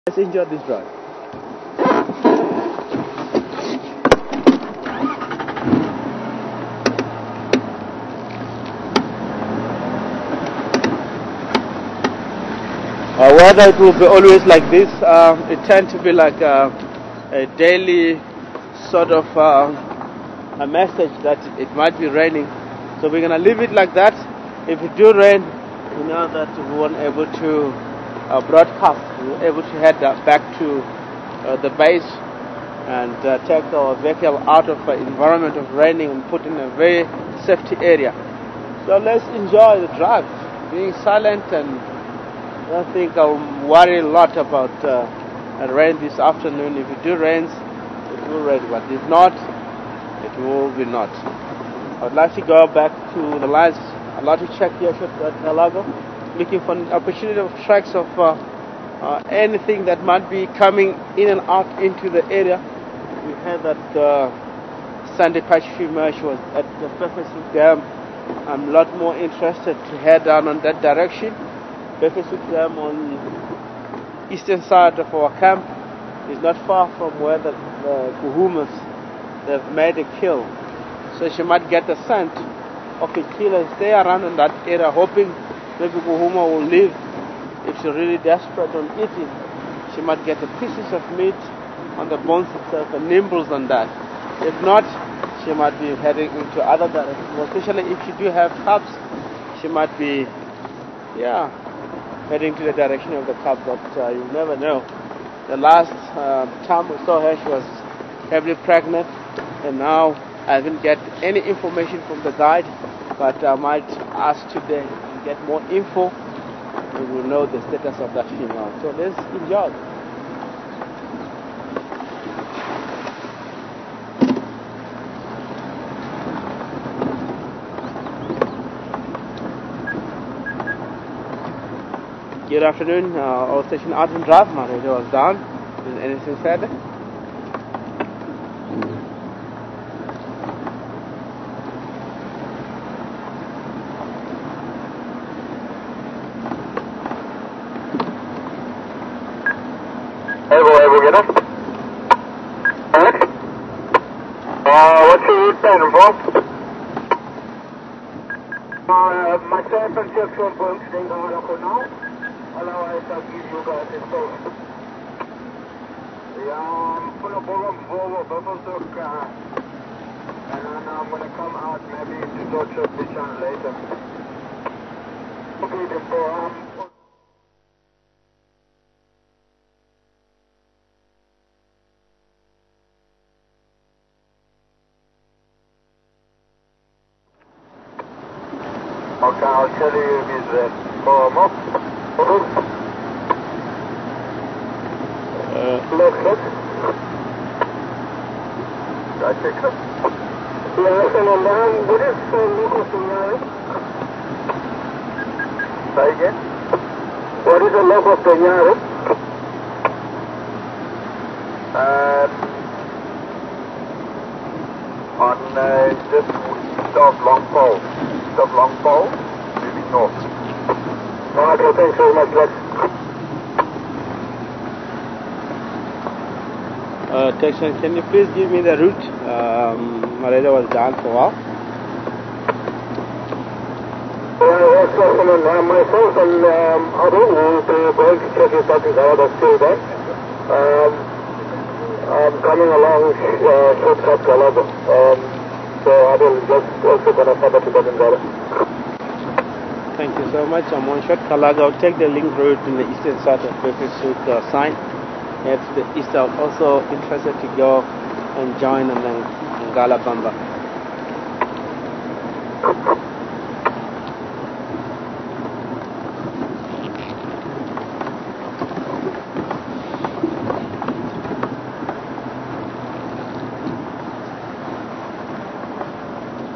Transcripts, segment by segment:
Let's enjoy this drive. Whether it will be always like this, it tends to be like a daily sort of a message that it might be raining. So we're going to leave it like that. If it do rain, we know that we weren't able to broadcast. We were able to head back to the base and take our vehicle out of the environment of raining and put in a very safety area. So let's enjoy the drive, being silent, and I don't think I'll worry a lot about rain this afternoon. If it do rains, it will rain, but if not, it will be not. I'd like to go back to the lines. I'd like to check here at Nalago, looking for an opportunity of tracks of anything that might be coming in and out into the area. We heard that Sunday Pacific Marsh was at the Pepperswood Dam. I'm a lot more interested to head down on that direction. Pepperswood Dam on the eastern side of our camp is not far from where the Nkuhumas, they've made a kill. So she might get the scent of a kill and stay around in that area, hoping maybe Nkuhuma will leave. If she's really desperate on eating, she might get the pieces of meat on the bones itself and nibbles on that. If not, she might be heading into other directions, especially if she do have cubs. She might be, heading to the direction of the cub, but you never know. The last time we saw her, she was heavily pregnant, and now I didn't get any information from the guide, but I might ask today and get more info, and we'll know the status of that female. So let's enjoy. Good afternoon. Our station out and drive. My radio was down. Is anything said? What's your route plan involved? Myself and Jeff are going to stay down local now. Otherwise, I'll give you guys information. Full of bubble soak, and then I'm going to come out maybe to go to the channel later. Okay, before okay, I'll tell you if it's Nkuhuma. Look. I check up. Yes, and then what is the local scenario? Say again? What is the local scenario? On just east of Long Pole, moving north. Okay, thanks very much, Lex. Texan, can you please give me the route? My radio was down for a while. Yes, and myself and Abu will be going to check if that is out of still there. I'm coming along shortcut Galago. So I will just also going to cover to Badangala. Thank you so much. I'm on short Kalaga. I'll take the link road in the eastern side of Pepperswood sign. If the east are also interested to go and join on Ngala Bamba.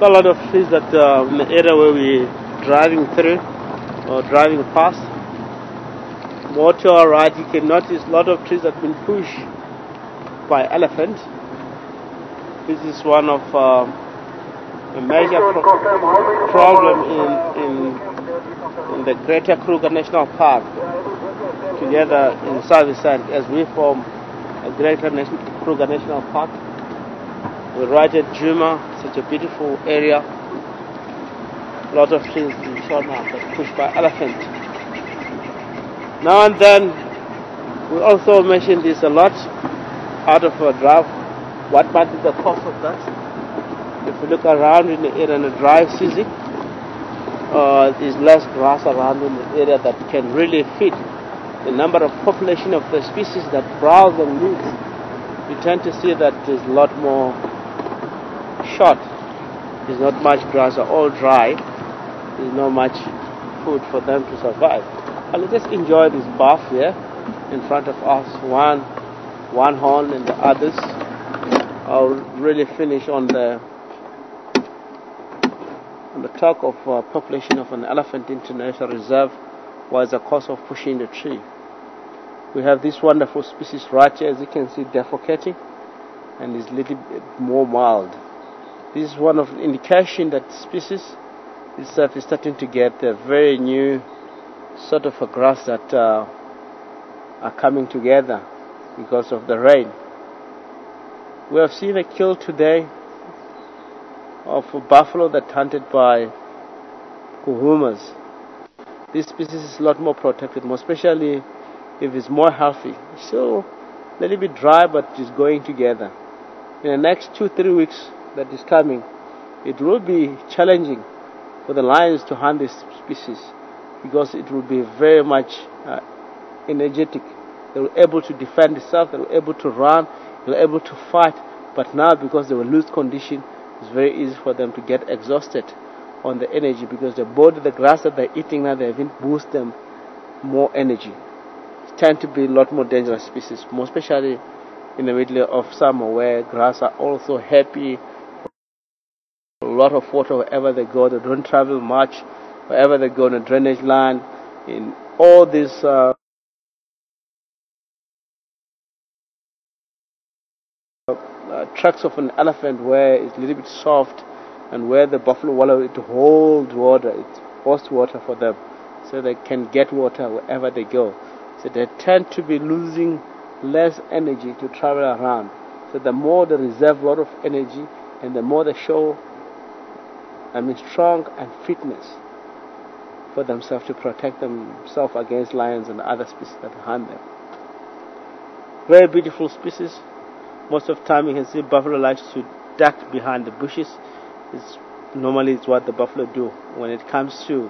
A lot of trees that in the area where we're driving through or driving past. More to our right, you can notice a lot of trees that have been pushed by elephants. This is one of a major problem in the Greater Kruger National Park. together in service and as we form a greater Kruger National Park. We're right at Nkuhuma, such a beautiful area. A lot of trees being shot now, but pushed by elephant. Now and then, we also mention this a lot out of a drive. What might be the cause of that? If we look around in the area in the dry season, there's less grass around in the area that can really fit the number of population of the species that browse and live. You tend to see that there's a lot more short. There's not much grass, are all dry. There's not much food for them to survive. And let's just enjoy this bath here in front of us, one horn and the others. I'll really finish on the talk of population of an elephant international reserve was the cause of pushing the tree. We have this wonderful species right here, as you can see, defecating, and is a little bit more mild. This is one of the indication that species itself is starting to get a very new sort of a grass that are coming together because of the rain. We have seen a kill today of a buffalo that hunted by Nkuhumas. This species is a lot more protected, more especially if it's more healthy. So a little bit dry, but it's going together. In the next 2-3 weeks that is coming, it will be challenging for the lions to hunt this species because it will be very much energetic. They were able to defend itself, they were able to run, they were able to fight, but now because they were loose condition, it's very easy for them to get exhausted on the energy because the grass that they're eating now, they haven't boosted them more energy. It tend to be a lot more dangerous species, more especially in the middle of summer where grass are also happy, a lot of water wherever they go, they don't travel much, wherever they go in a drainage line, in all these tracks of an elephant where it's a little bit soft and where the buffalo wallow it holds water, it pours water for them so they can get water wherever they go. So they tend to be losing less energy to travel around. So the more they reserve a lot of energy and the more they show strong and fitness for themselves to protect themselves against lions and other species that hunt them. Very beautiful species. Most of the time you can see buffalo likes to duck behind the bushes. Normally it's what the buffalo do. When it comes to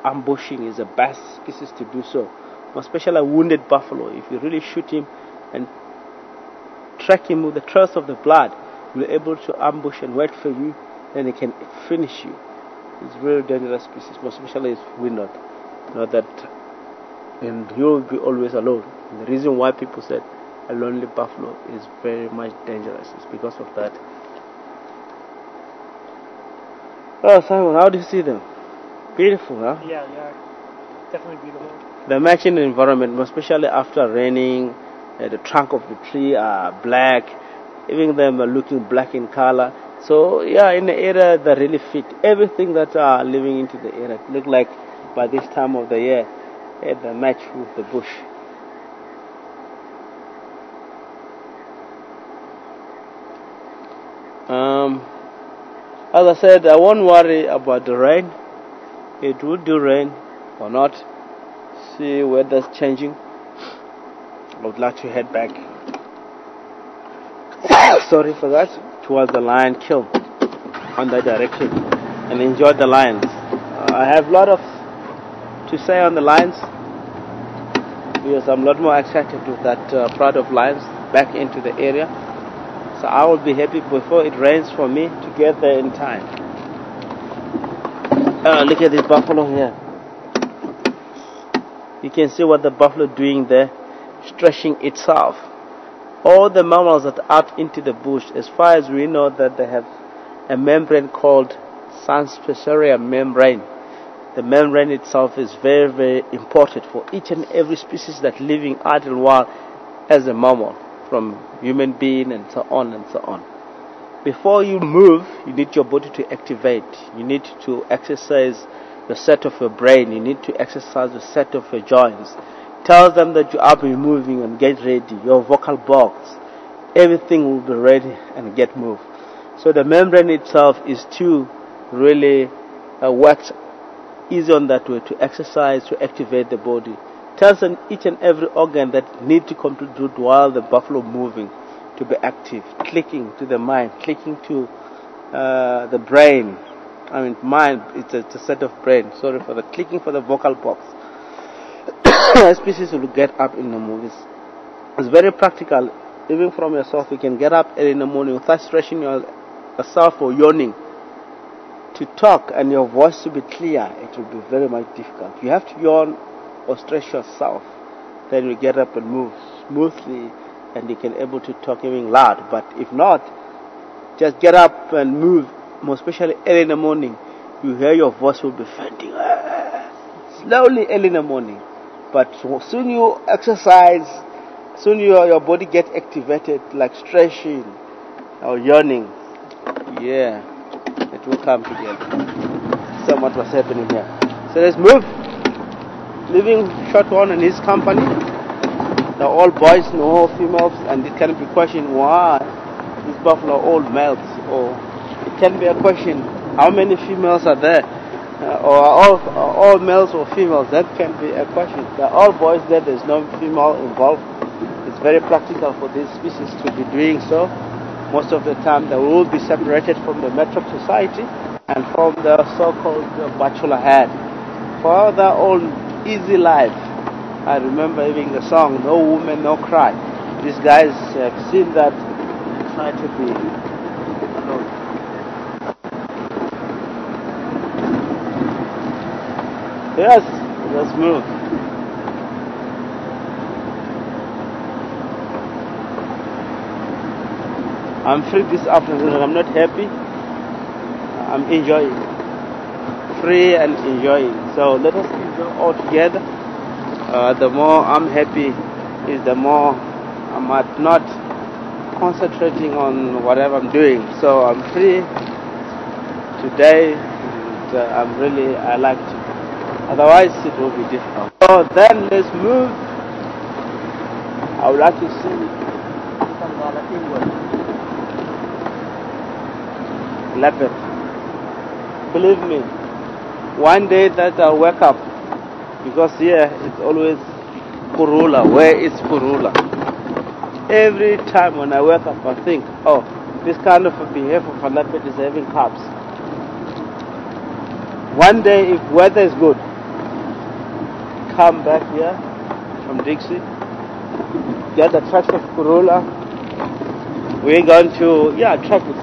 ambushing, is the best species to do so. Especially a wounded buffalo. If you really shoot him and track him with the trails of the blood, you're able to ambush and wait for you, then it can finish you. It's a very dangerous species, especially if we know that, and you'll be always alone. And the reason why people said a lonely buffalo is very much dangerous is because of that. Oh, Simon, how do you see them? Beautiful, huh? Yeah, definitely beautiful. They're matching the environment, especially after raining. The trunk of the tree are black, even them are looking black in color. So yeah, in the area that really fit everything that are living into the area. It look like by this time of the year, they match with the bush. As I said, I won't worry about the rain. It will do rain or not. See weather's changing. I would like to head back. Sorry for that. Towards the lion kill on that direction and enjoy the lions. I have a lot of to say on the lions because I'm a lot more excited with that pride of lions back into the area. So I will be happy before it rains for me to get there in time. Look at this buffalo here. You can see what the buffalo doing there, stretching itself. All the mammals that are out into the bush, as far as we know, that they have a membrane called transpecific membrane. The membrane itself is very, very important for each and every species that living out in the wild as a mammal, from human being and so on and so on. Before you move, you need your body to activate. You need to exercise the set of your brain. You need to exercise the set of your joints. Tell them that you're up and moving and get ready. Your vocal box, everything will be ready and get moved. So the membrane itself is to really work easy on that way, to exercise, to activate the body. Tells them each and every organ that need to contribute while the buffalo moving to be active, clicking to the mind, clicking to the brain. I mean, mind, it's a set of brain, sorry for the clicking for the vocal box. Species will get up in the movies. It's very practical. Even from yourself, you can get up early in the morning without stretching yourself or yawning. To talk and your voice to be clear, it will be very much difficult. You have to yawn or stretch yourself. Then you get up and move smoothly, and you can able to talk even loud. But if not, just get up and move, more especially early in the morning. You hear your voice will be fainting slowly early in the morning. But soon you exercise, soon your body get activated, like stretching or yawning. Yeah, it will come together. So what was happening here. So let's move. Leaving short one in his company. They're all boys, no females, and it can be questioned why these buffalo are all males, or it can be a question how many females are there, or all males or females. That can be a question. They're all boys there. There's no female involved. It's very practical for these species to be doing so. Most of the time they will be separated from the metric society and from the so-called bachelor head for their own easy life. I remember having the song "No Woman, No Cry." These guys have seen that, try to be alone. Yes, let's move. I'm free this afternoon and I'm not happy. I'm enjoying. Free and enjoying. So let us enjoy all together. The more I'm happy is the more I'm not concentrating on whatever I'm doing. So I'm free today, and I like to. Otherwise it will be difficult. So then let's move. I would like to see leopard. Believe me, one day that I'll wake up, because here it's always Kurula. Where is Kurula? Every time when I wake up I think, oh, this kind of a behavior of a leopard is having cubs. One day if weather is good, come back here from Dixie, get the tracks of Kurula. We're going to, track it.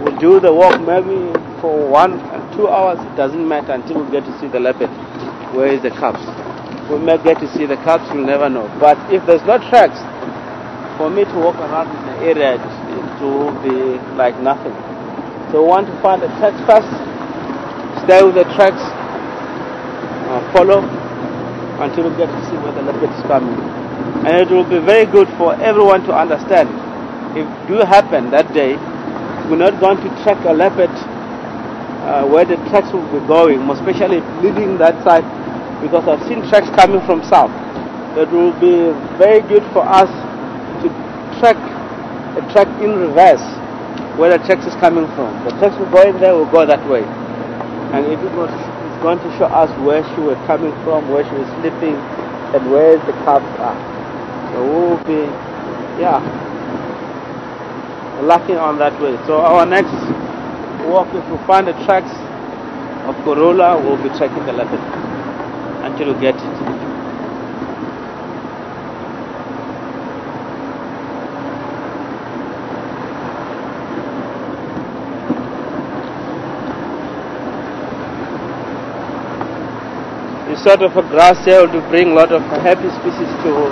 We'll do the walk maybe for 1 and 2 hours. It doesn't matter until we get to see the leopard. Where is the cubs? We may get to see the cubs, we'll never know. But if there's no tracks, for me to walk around in the area, it will be like nothing. So we want to find the tracks first, stay with the tracks, follow until we get to see where the leopard is coming. And it will be very good for everyone to understand. If it do happen that day, we're not going to track a leopard where the tracks will be going, especially leading that side, because I've seen tracks coming from south. It will be very good for us to track a track in reverse where the tracks is coming from. The tracks will go in there, will go that way. And it's going to show us where she was coming from, where she was sleeping, and where the cubs are. So we will be, lucky on that way. So our next walk, if we find the tracks of Corolla, we'll be tracking the leopard until we get it. This sort of a grass here will bring a lot of happy species to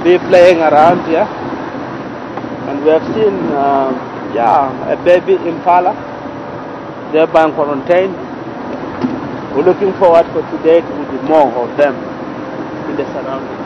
be playing around here. And we have seen, a baby impala there by quarantine. We're looking forward for today to be more of them in the surroundings.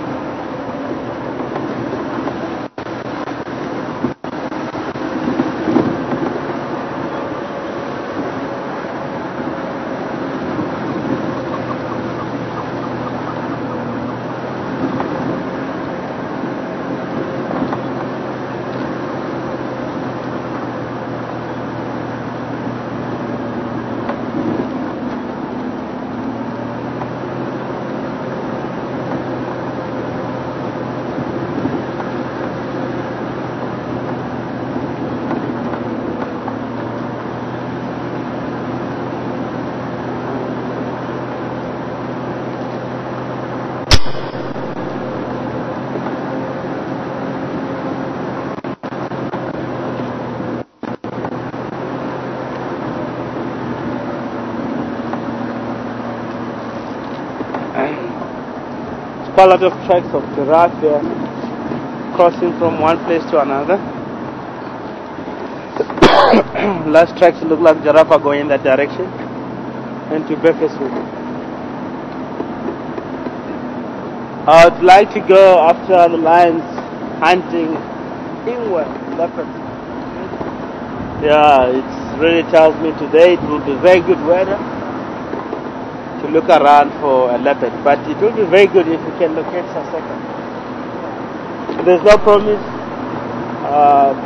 quite a lot of tracks of giraffe here, crossing from one place to another. Last tracks look like giraffe are going in that direction and to Beckeswood. I'd like to go after the lions hunting inward leopards. Yeah, it really tells me today it will be very good weather to look around for a leopard, but it will be very good if we can locate Saseka. There's no promise.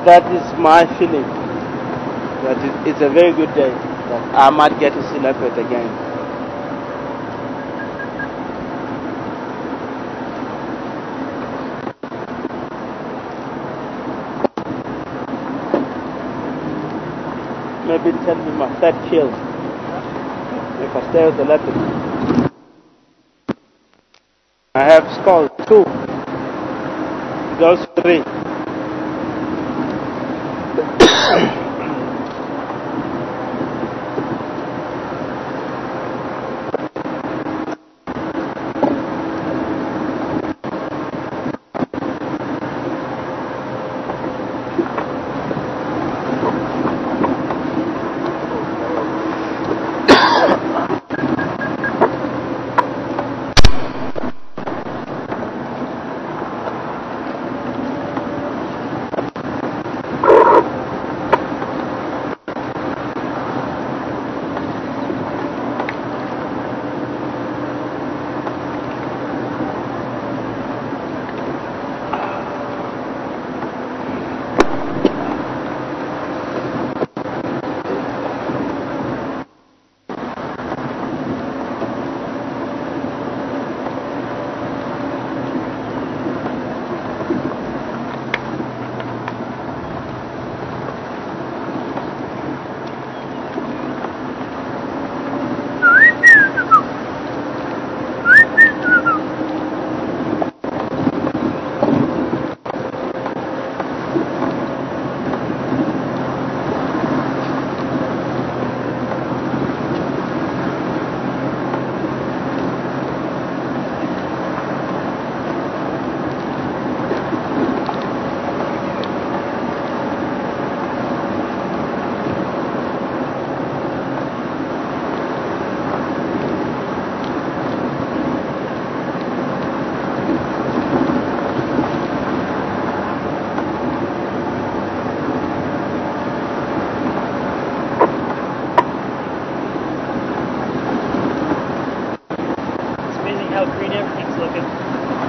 That is my feeling. That it's a very good day. That I might get to see leopard again. Maybe it can be my third kill if I stay with the leopard. I have skulls 2. Those 3.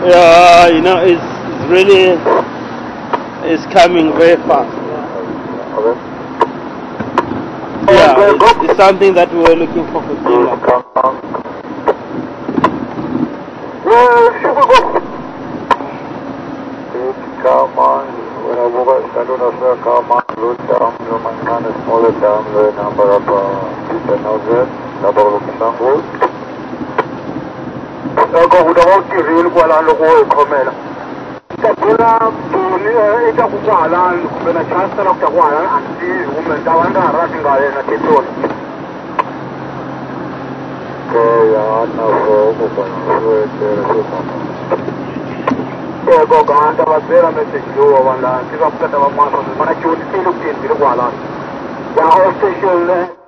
Yeah, you know, it's really coming very fast. Yeah, it's something that we were looking for too long. Come on, when I move out, I don't know, come on, look down, you my man is smaller down, the number of people now there, number of people. Go without the real one and the whole commander. Sakura, it's a Kuala, when a chancellor of the one and these women down there running in a kitchen. Okay, I'm not go on to a better message you and give up that of Marshall, when I should see looked into the Kuala. The whole station.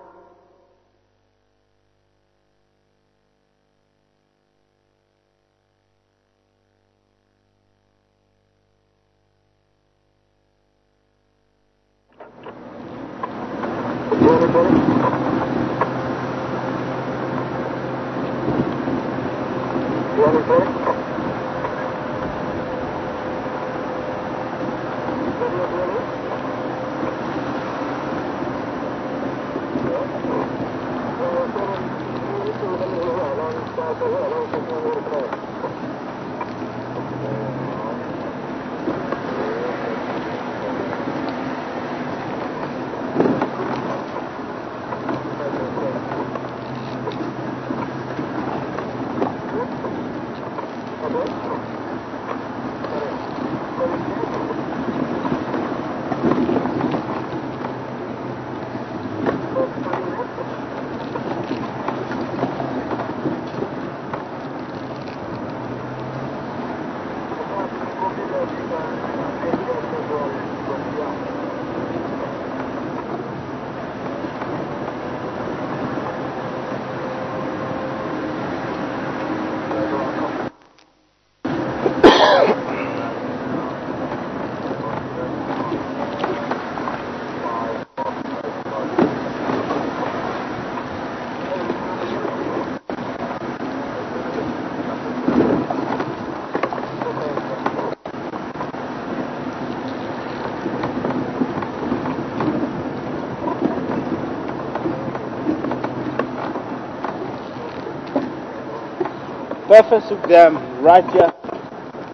Purpose Dam right here.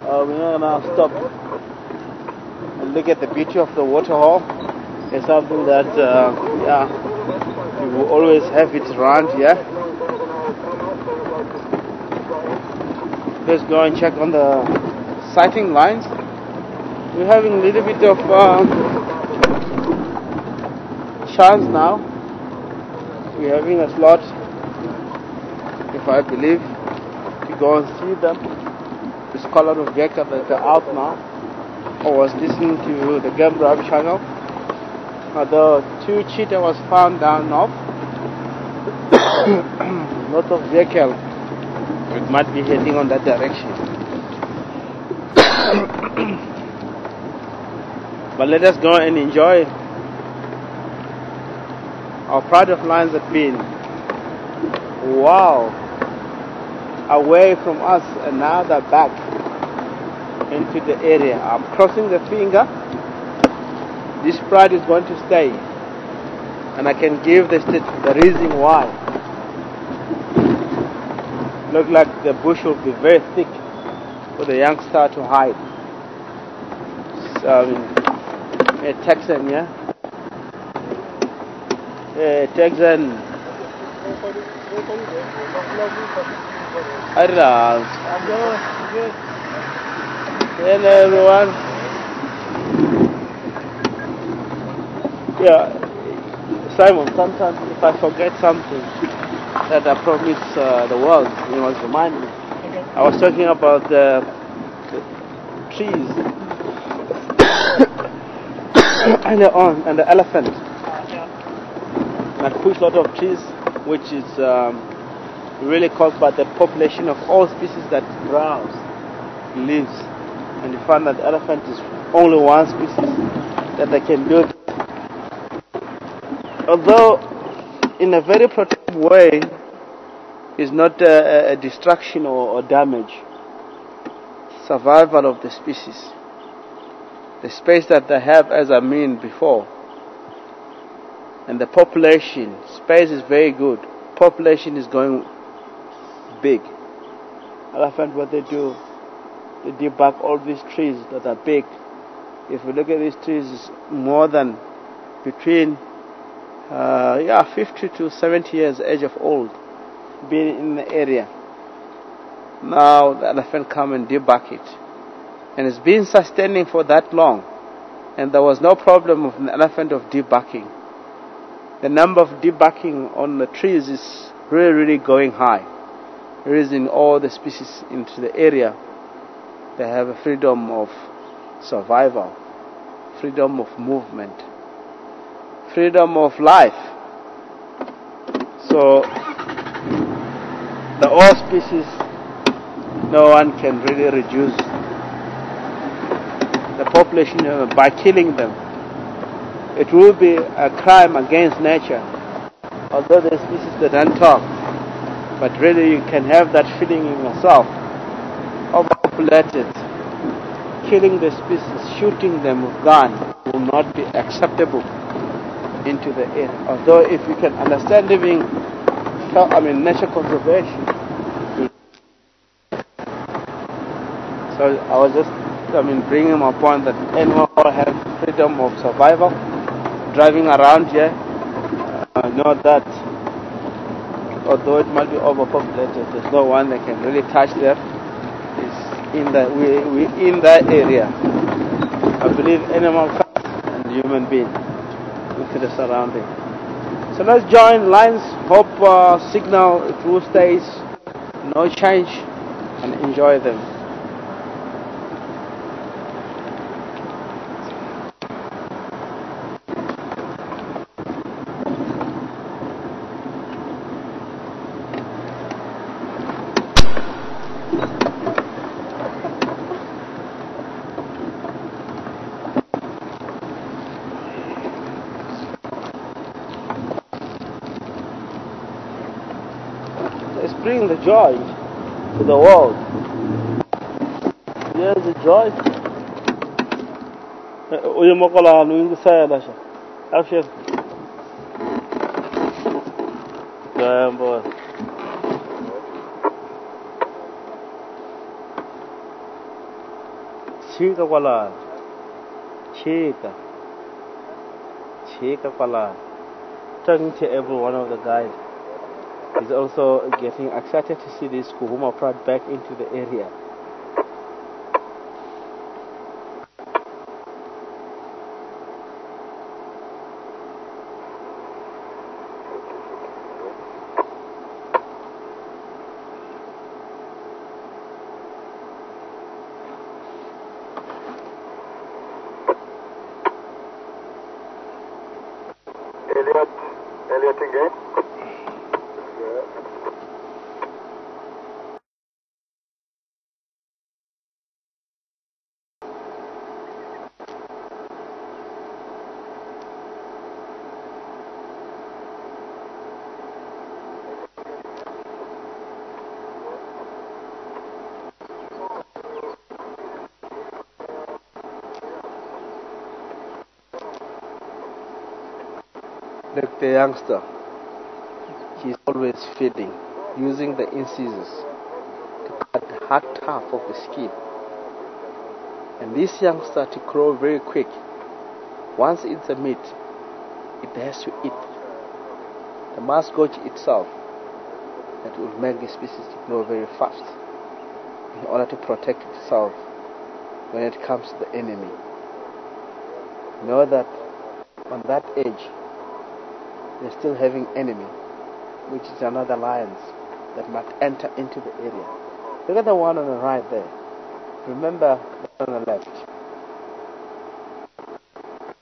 We're not gonna stop and look at the beauty of the waterhole. It's something that we will always have it around here. Let's go and check on the sighting lines. We're having a little bit of chance now. We're having a slot, if I believe, to go and see them. There's a lot of vehicles that are out now. I was listening to the Game Drive channel. The 2 cheetah was found down north. Lot of vehicles. It might be heading on that direction. But let us go and enjoy our pride of lions have been. Wow! Away from us, and now they're back into the area. I'm crossing the finger. This pride is going to stay, and I can give the reason why. Look like the bush will be very thick for the youngster to hide. So, a Texan, yeah? A Texan. Hello everyone. Yeah, Simon, sometimes if I forget something that I promised the world, you must remind me. Okay. I was talking about the trees and the elephant. Yeah. And push a lot of trees, which is really caused by the population of all species that browse, lives. And you find that the elephant is only one species that they can do. Although in a very protective way, is not a destruction or damage. Survival of the species. The space that they have, as I mean before, and the population, space is very good. Population is going big. Elephant, what they do, they debug all these trees that are big. If you look at these trees, it's more than between 50 to 70 years age of old, being in the area. Now the elephant come and debug it, and it's been sustaining for that long, and there was no problem of an elephant of debugging. The number of debugging on the trees is really going high, raising all the species into the area. They have a freedom of survival, freedom of movement, freedom of life. So the all species, no one can really reduce the population by killing them. It will be a crime against nature, although the species that don't talk. But really you can have that feeling in yourself. Overpopulated, killing the species, shooting them with gun will not be acceptable into the air. Although if you can understand living, nature conservation. So I was just bringing my point that anyone have freedom of survival. Driving around here, know that although it might be overpopulated, there's no one that can really touch them. It's in that we in that area. I believe animal first and human being into the surrounding. So let's join lines. Hope signal it will stays, no change, and enjoy them. Let's bring the joy to the world. Here's the joy. Chika kwala. Chika. Chika kwala. Talking to every one of the guys. He's also getting excited to see this Nkuhuma pride back into the area. Elliot again. Look, the youngster, he's always feeding, using the incisors to cut the hard half of the skin. And this youngster to grow very quick. Once it's a meat, it has to eat. The muscle itself that will make the species to grow very fast in order to protect itself when it comes to the enemy. Know that on that age, they're still having enemy, which is another lions that might enter into the area. Look at the one on the right there. Remember the one on the left.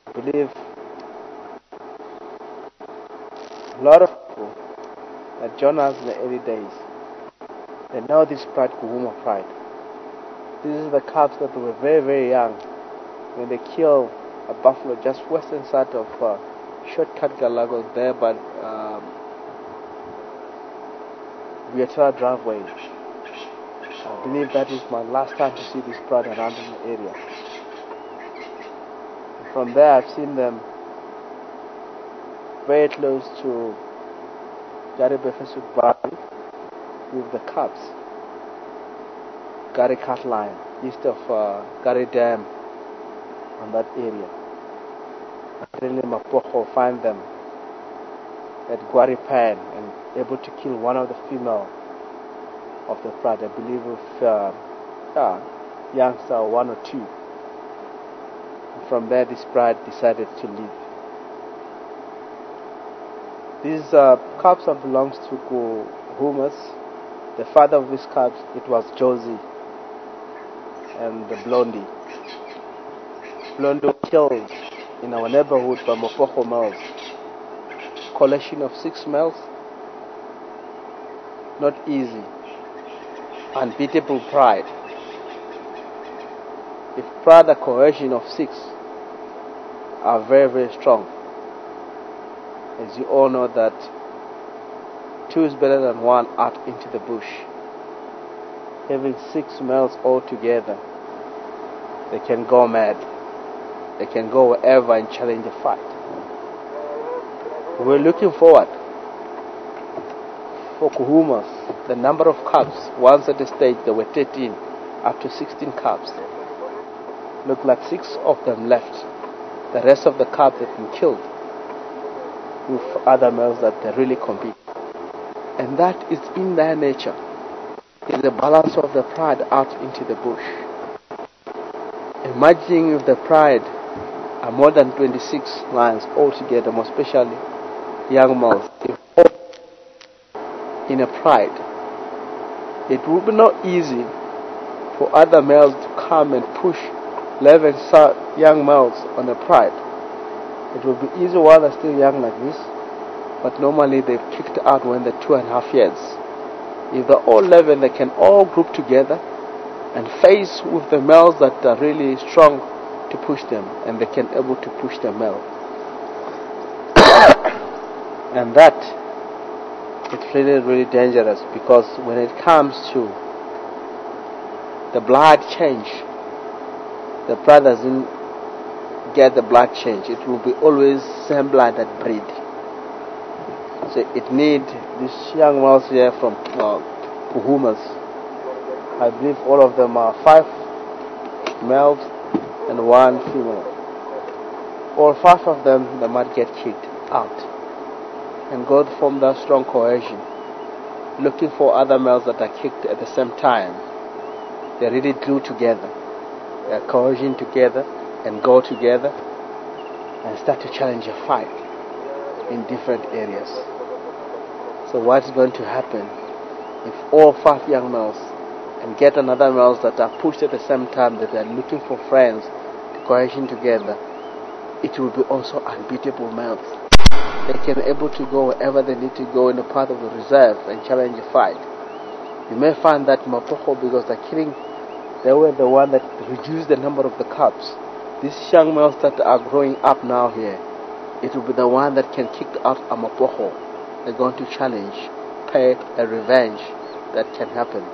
I believe a lot of people that joined us in the early days, they know this pride, Nkuhuma pride. This is the cubs that were very, very young when they kill a buffalo just western side of Shortcut Galago there, but Vietnam driveway. I believe that is my last time to see this pride around in the area. From there, I've seen them very close to Gary Befesuk Valley with the cubs. Gary Cut Line, east of Gary Dam, on that area. Really Mapocho find them at Guaripan and able to kill one of the female of the pride. I believe with youngster 1 or 2. And from there, this pride decided to leave. These cubs belongs to Nkuhumas. The father of these cubs, it was Josie and the Blondie. Blondie killed in our neighborhood by Mopocho males. Collection of 6 males. Not easy. Unbeatable pride. If pride, a cohesion of 6 are very, very strong. As you all know that 2 is better than 1 out into the bush. Having 6 males all together, they can go mad. They can go wherever and challenge a fight. We're looking forward for Nkuhumas. The number of cubs, once at the stage there were 13, up to 16 cubs. Look like 6 of them left. The rest of the cubs have been killed with other males that they really compete. And that is in their nature. Is the balance of the pride out into the bush. Imagine if the pride are more than 26 lions altogether, more especially young males. If all in a pride, it would be not easy for other males to come and push 11 young males on a pride. It would be easy while they're still young like this, but normally they've kicked out when they're 2.5 years. If they're all 11, they can all group together and face with the males that are really strong to push them, and they can able to push the male. And that, it's really, really dangerous, because when it comes to the blood change, the blood doesn't get the blood change. It will be always same blood that breed. So it need these young males here from Nkuhumas. I believe all of them are 5 males and 1 female. All 5 of them, they might get kicked out and go to form that strong cohesion, looking for other males that are kicked at the same time. They're really glued together. They're cohesion together and go together and start to challenge a fight in different areas. So what's going to happen if all 5 young males and get another males that are pushed at the same time, that are looking for friends to cohesion together, it will be also unbeatable males. They can be able to go wherever they need to go in the part of the reserve and challenge a fight. You may find that Mapocho, because they were the one that reduced the number of the cubs. These young males that are growing up now here, it will be the one that can kick out a Mapocho. They're going to challenge, pay a revenge that can happen.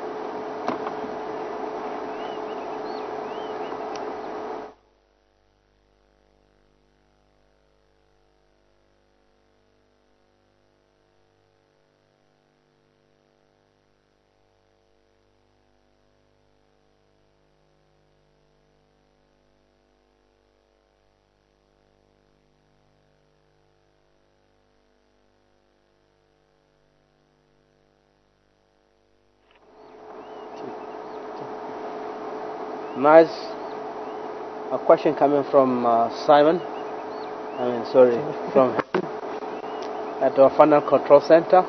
Nice. A question coming from Simon. From at our final control center.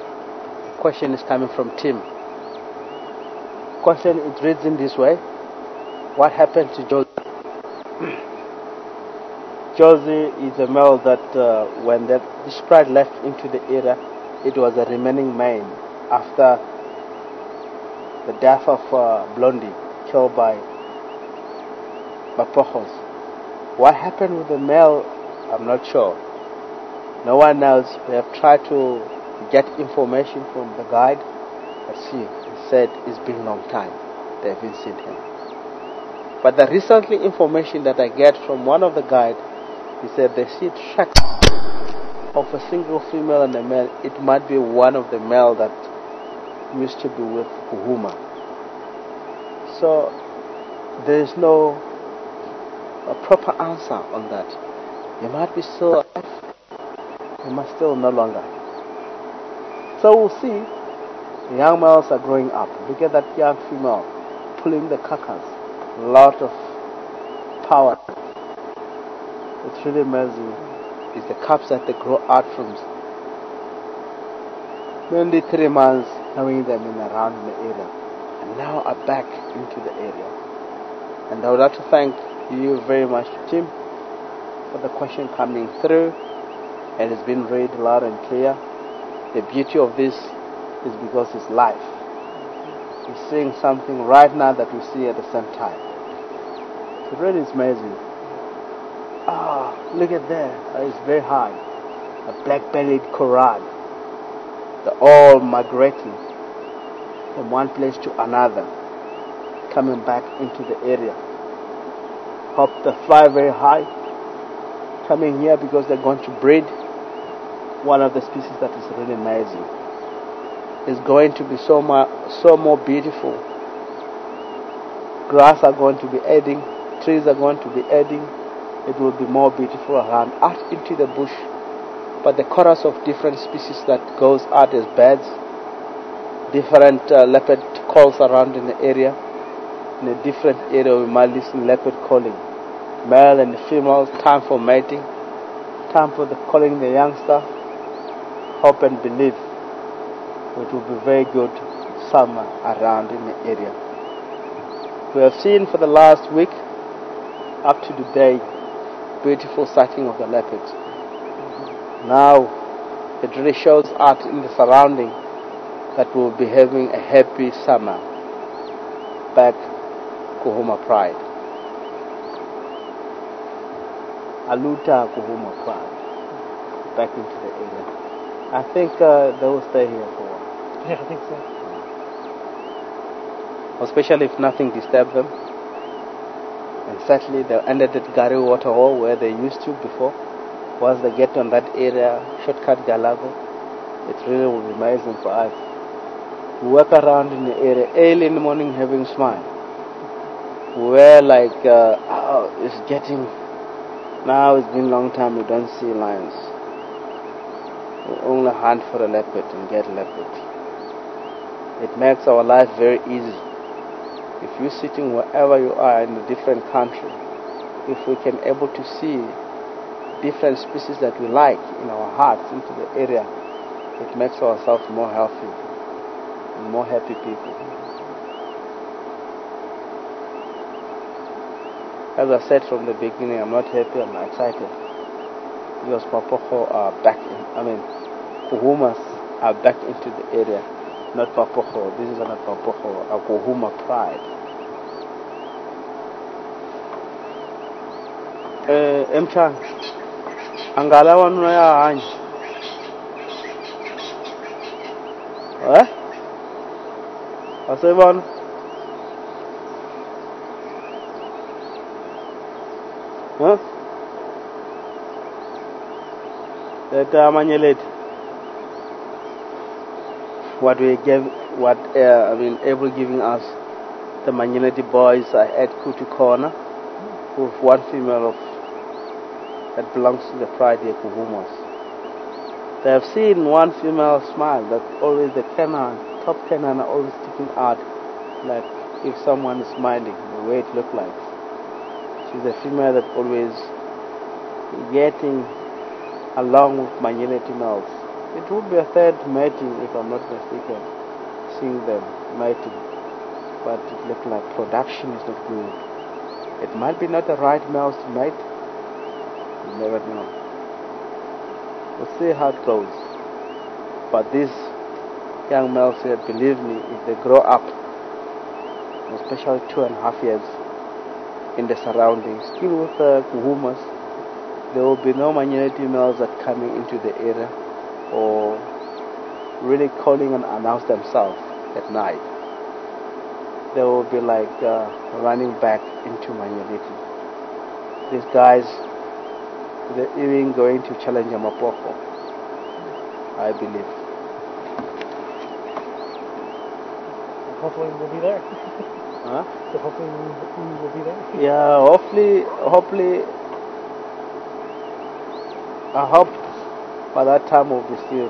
Question is coming from Tim. Question, it reads in this way: what happened to Josie? Josie is a male that when this pride left into the area, it was a remaining male after the death of Blondie, killed by Mapochos. What happened with the male, I'm not sure. No one knows. We have tried to get information from the guide, but he said it's been a long time they haven't seen him. But the recently information that I get from one of the guides, he said they see tracks of a single female and a male. It might be one of the male that used to be with Nkuhuma. So there is no a proper answer on that. You might be still alive, you might still no longer. So we'll see. The young males are growing up. Look at that young female pulling the carcass. A lot of power. It's really amazing. It's the cubs that they grow out from only 3 months, having them around in the area, and now are back into the area. And I would like to thank you very much, Tim, for the question coming through, and it's been read loud and clear. The beauty of this is because it's live. We're seeing something right now that we see at the same time. It really is amazing. Look at there. It's very high. A black-bellied corral. They're all migrating from one place to another, coming back into the area. Hope they fly very high, coming here because they're going to breed one of the species that is really amazing. It's going to be so more beautiful. Grass are going to be adding, trees are going to be adding. It will be more beautiful around, out into the bush. But the chorus of different species that goes out as birds, different leopard calls around in the area. In a different area we might listen leopard calling. Male and females, time for mating, time for calling the youngster. Hope and believe it will be very good summer around in the area. We have seen for the last week up to today beautiful sighting of the leopards. Now it really shows out in the surrounding that we will be having a happy summer back Nkuhuma Pride. Aluta Nkuhuma Pride back into the area. I think they will stay here for a while. Yeah, I think so. Especially if nothing disturbs them. And certainly they'll end at Gari Waterhole where they used to before. Once they get on that area, shortcut Galago, it really will be amazing for us. We walk around in the area early in the morning having smile. we're like, oh, it's getting, now it's been a long time we don't see lions. We only hunt for a leopard and get leopard. It makes our life very easy. If you're sitting wherever you are in a different country, if we can able to see different species that we like in our hearts into the area, it makes ourselves more healthy and more happy people. As I said from the beginning, I'm not happy, I'm not excited. Because Papoho are back in, Nkuhumas are back into the area. Not Papoho, this is not Papoho, a Nkuhuma pride. Emchan, Angala wanu ya hanyi. Asebon? That Manyelete. What we gave, able giving us the Manyelete boys at Kutu Corner with one female that belongs to the pride of Nkuhumas. They have seen one female smile that always the canine, top canine are always sticking out, like if someone is smiling, the way it looks like. She's a female that always getting along with Manyelete males. It would be a third mating if I'm not mistaken, seeing them mating. But it looks like production is not good. It might be not the right males to mate. You never know. We'll see how it goes. But these young males here, believe me, if they grow up, especially 2.5 years in the surroundings, still with the Nkuhumas, there will be no Manyelete males that coming into the area or really calling and announce themselves at night. They will be like running back into Manyelete. These guys, they're even going to challenge Amapoko, I believe. Hopefully we'll be there. Huh? So hopefully we will be there. Yeah, hopefully, I hope by that time we'll be still,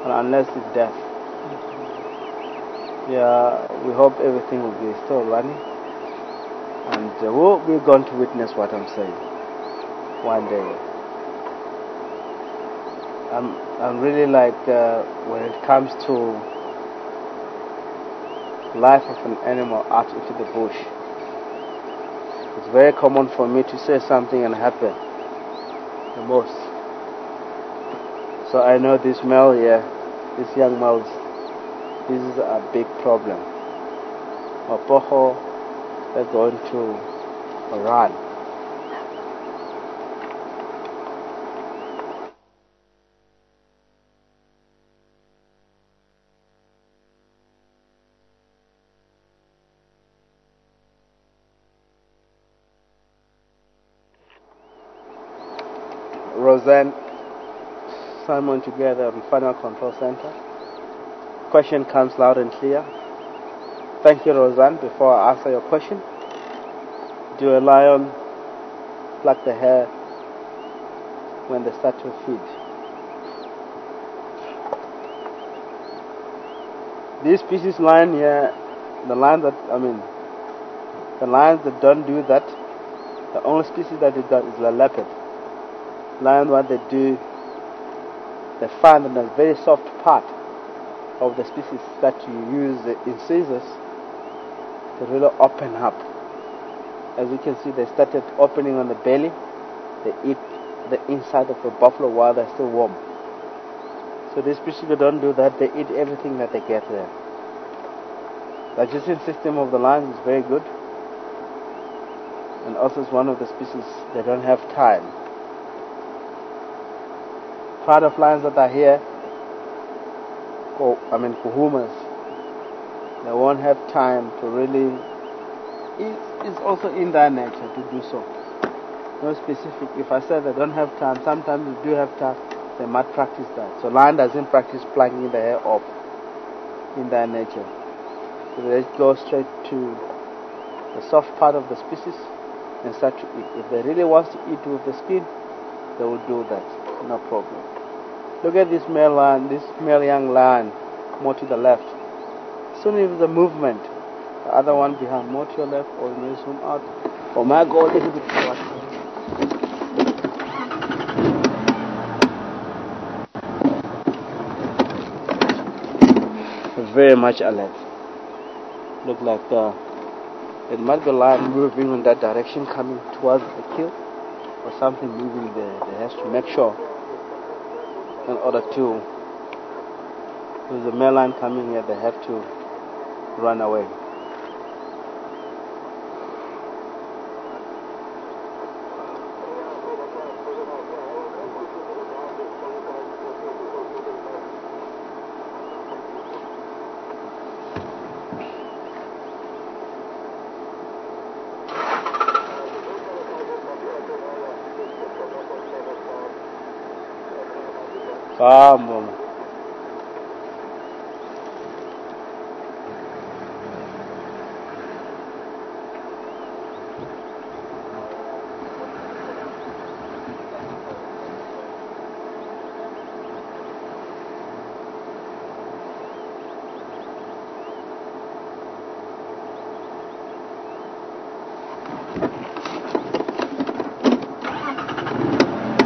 unless it's death. Yeah, we hope everything will be still running, and we're going to witness what I'm saying one day. I'm really like when it comes to life of an animal out into the bush. It's very common for me to say something and happen the most. So I know this male here, this young male, this is a big problem. Mapoho, they're going to run. Roseanne, Simon together on Final Control Center. Question comes loud and clear. Thank you, Roseanne. Before I answer your question, do a lion pluck the hair when they start to feed? This species lion here, the lions that don't do that, the only species that do that is the leopard. Lions, what they do, they find in a very soft part of the species that you use the incisors to really open up. As you can see, they started opening on the belly. They eat the inside of the buffalo while they're still warm. So these species that don't do that, they eat everything that they get there. The digestion system of the lions is very good, and also it's one of the species that don't have time. Part of lions that are here, Nkuhumas, they won't have time to really, it's also in their nature to do so. No specific, if I say they don't have time, sometimes they do have time, they might practice that. So lion doesn't practice plucking the hair off in their nature. So they go straight to the soft part of the species and start to eat. If they really want to eat with the skin, they will do that, no problem. Look at this male lion, this male young lion, more to the left. Soon as the movement, the other one behind, more to your left, or you may zoom out. Oh my God, a little bit forward. Very much alert. Look like it might be a lion moving in that direction, coming towards the kill, or something moving there. They have to make sure in order to. There's a male lion coming here. They have to run away. Come.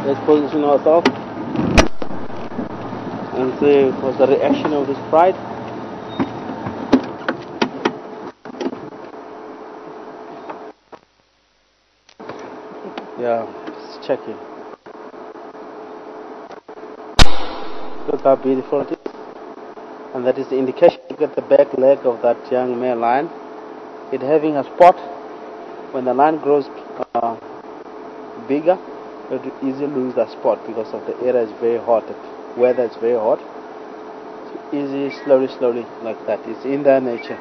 Let's position ourselves and see what's the reaction of this pride. Yeah, just checking. Look how beautiful it is. And that is the indication. Look at the back leg of that young male lion. It having a spot. When the lion grows bigger, it will easily lose that spot because of the area is very hot. The weather is very hot. So easy, slowly, like that. It's in their nature.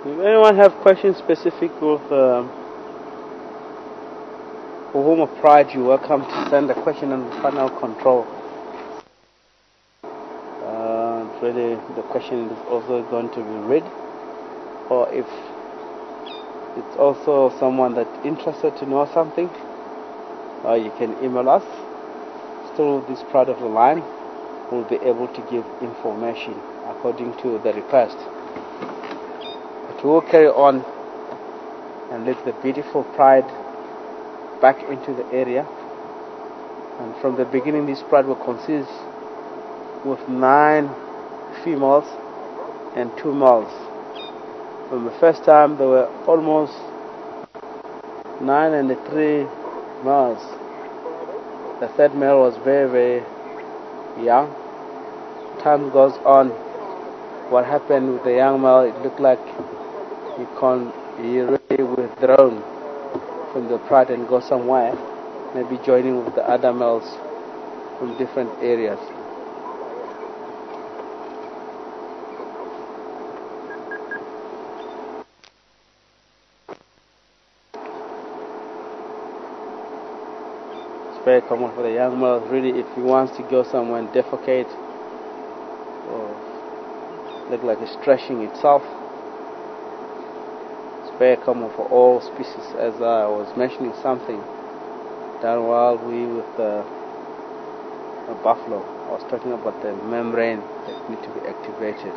If anyone have questions specific with Nkuhuma Pride, you're welcome to send a question on panel control. Really, the question is also going to be read, or if it's also someone that's interested to know something, you can email us. Still, this part of the line will be able to give information according to the request. We will carry on and let the beautiful pride back into the area, and from the beginning this pride will consist with 9 females and 2 males. From the first time there were almost 9 and 3 males. The third male was very young. Time goes on. What happened with the young male, it looked like he really withdrawn from the pride and go somewhere, maybe joining with the other males from different areas. It's very common for the young male, really, if he wants to go somewhere and defecate or look like it's stretching itself. Very common for all species, as I was mentioning something down while we with the buffalo. I was talking about the membrane that need to be activated.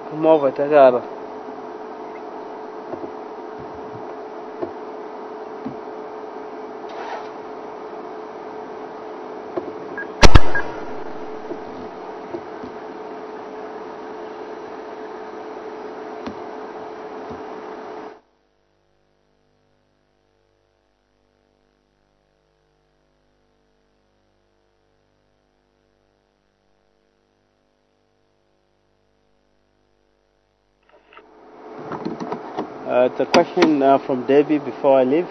Come over, Tagara. It's a question from Debbie before I leave.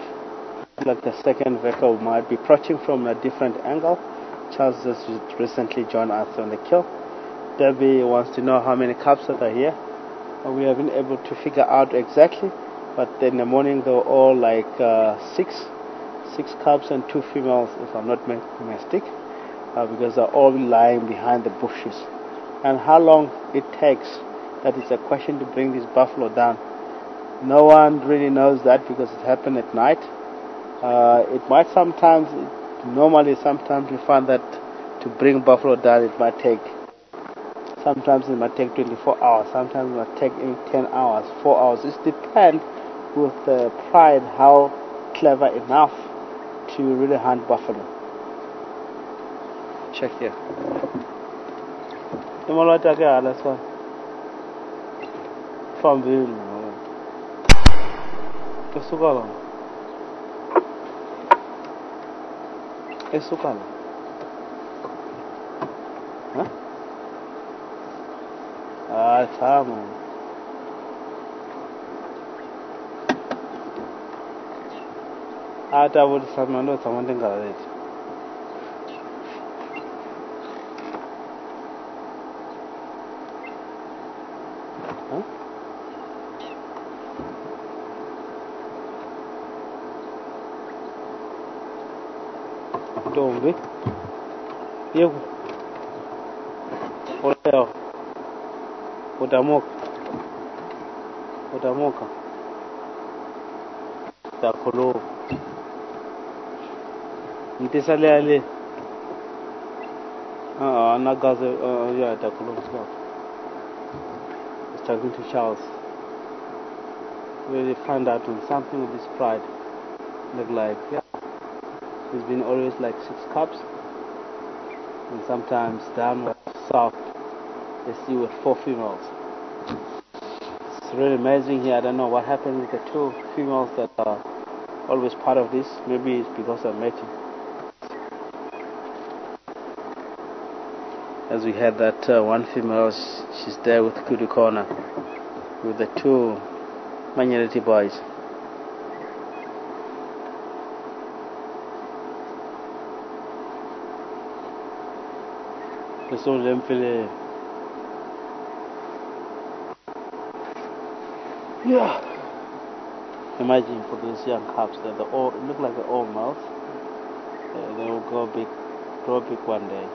Like the second vehicle might be approaching from a different angle. Charles has recently joined us on the kill. Debbie wants to know how many cubs that are here. We haven't been able to figure out exactly, but in the morning they were all like six cubs and 2 females, if I'm not mistaken, because they're all lying behind the bushes. And how long it takes, that is a question to bring this buffalo down. No one really knows that because it happened at night. It might sometimes, normally sometimes we find that to bring buffalo down it might take, sometimes it might take 24 hours, sometimes it might take 10 hours, 4 hours. It depends with the pride how clever enough to really hunt buffalo. Check here. That's one. From the Esukala. Huh? Tamo. Ata would someone know something like that. Huh? Don't we? You. Hotel. Utamoka. Takolo. Ntisale ale. Nagaze. Yeah, Takolo as well. He's talking to Charles. Really find out when something with this pride. Look like, yeah. There's been always like 6 cubs, and sometimes downward south they see with 4 females. It's really amazing here. I don't know what happened with the 2 females that are always part of this. Maybe it's because of mating. As we had that one female, she's there with Kudu Corner with the 2 minority boys. Yeah. Imagine for those young cubs that they all look like they're all mouths. They will grow big one day.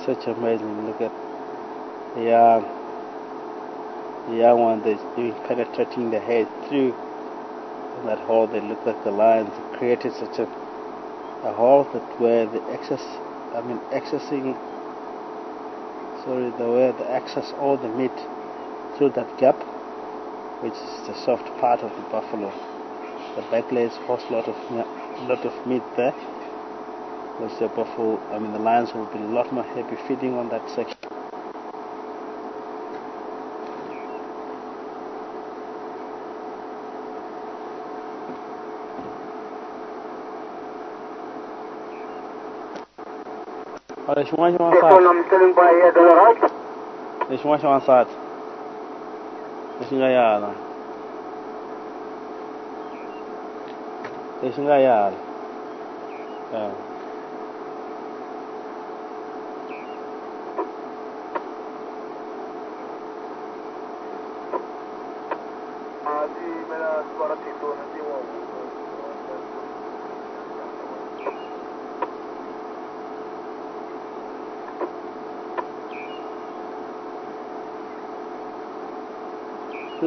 Such amazing. Look at the young one that's penetrating the head through that hole. They look like the lions created such a hole that where the where they access all the meat through that gap, which is the soft part of the buffalo. The back legs host a lot of meat there. Because the buffalo, the lions will be a lot more happy feeding on that section.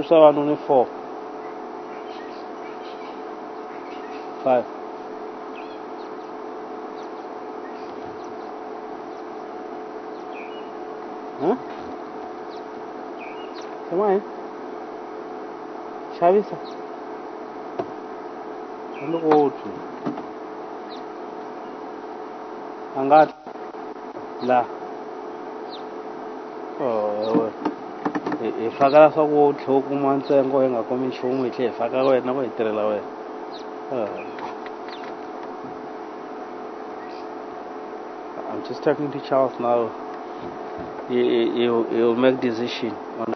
Only 4, 5. Come on. Chavisa. Look what Angat. La. Oh. Ifakala swakudya u kuma ntsengo yi nga komi nchumu yi tlhela yi faka wena ku yi tirhela wena. I'm just talking to Charles now. He'll make decision on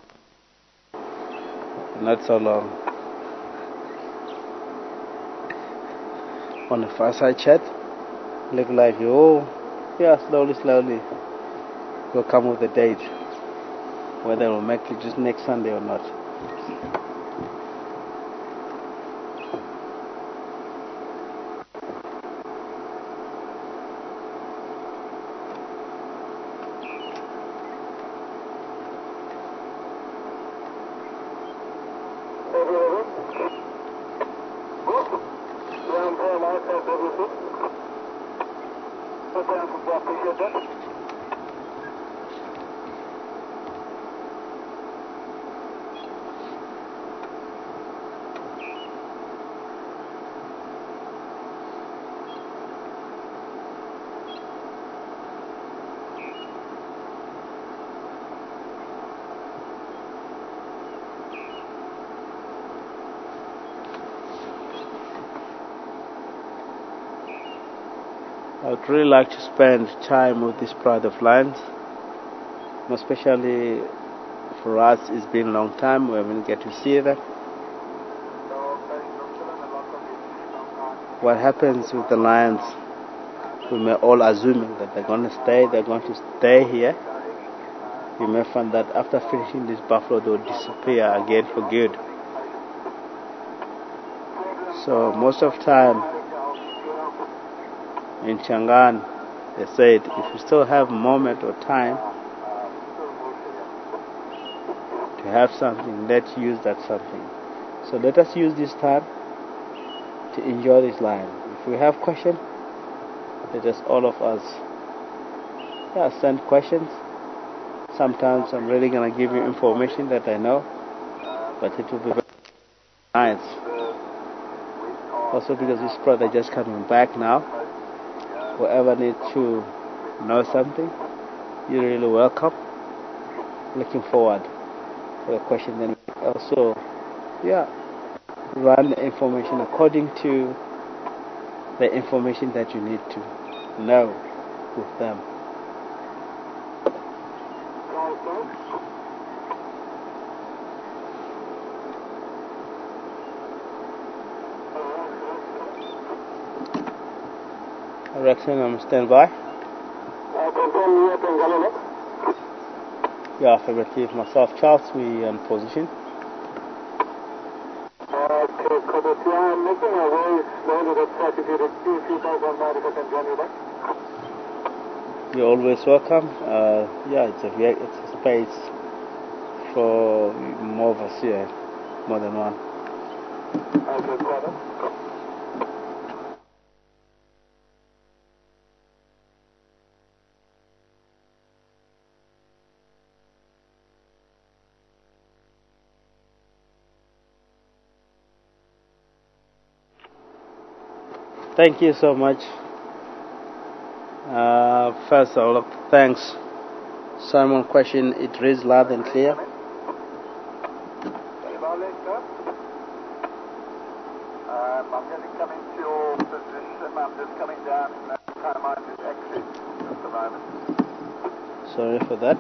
not so long. On the fireside chat, look like slowly we'll come with a date, whether we'll make it just next Sunday or not. I would really like to spend time with this pride of lands, especially for us. It's been a long time we haven't get to see them. What happens with the lions, we may all assuming that they're going to stay here. You may find that after finishing this buffalo they'll disappear again for good. So most of the time in Changan, they said if you still have a moment or time to have something, let's use that something. So let us use this time to enjoy this land. If we have questions, let us all of us send questions. Sometimes I'm really going to give you information that I know, but it will be very nice. Also because this product is just coming back now. Whoever needs to know something, you're really welcome. Looking forward for the question. Then also, run the information according to the information that you need to know with them. Rexon, I'm standby. Yeah, affirmative. Myself, Charles, we in position. You're always welcome. It's a space for more of us here, more than one. Thank you so much. First, I would like to thank Simon question. It reads loud and clear. I'm just coming to your position. I'm just coming down. Time I'm just exit at the moment. Sorry for that.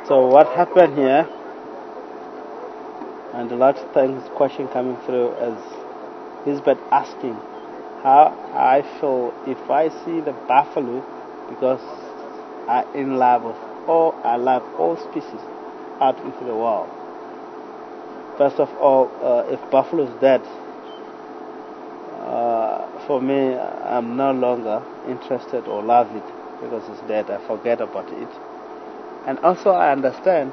So what happened here? And a lot of things question coming through as Lisbeth asking how I feel if I see the buffalo, because I love all species out into the world. First of all, if buffalo is dead, for me, I'm no longer interested or love it because it's dead. I forget about it. And also I understand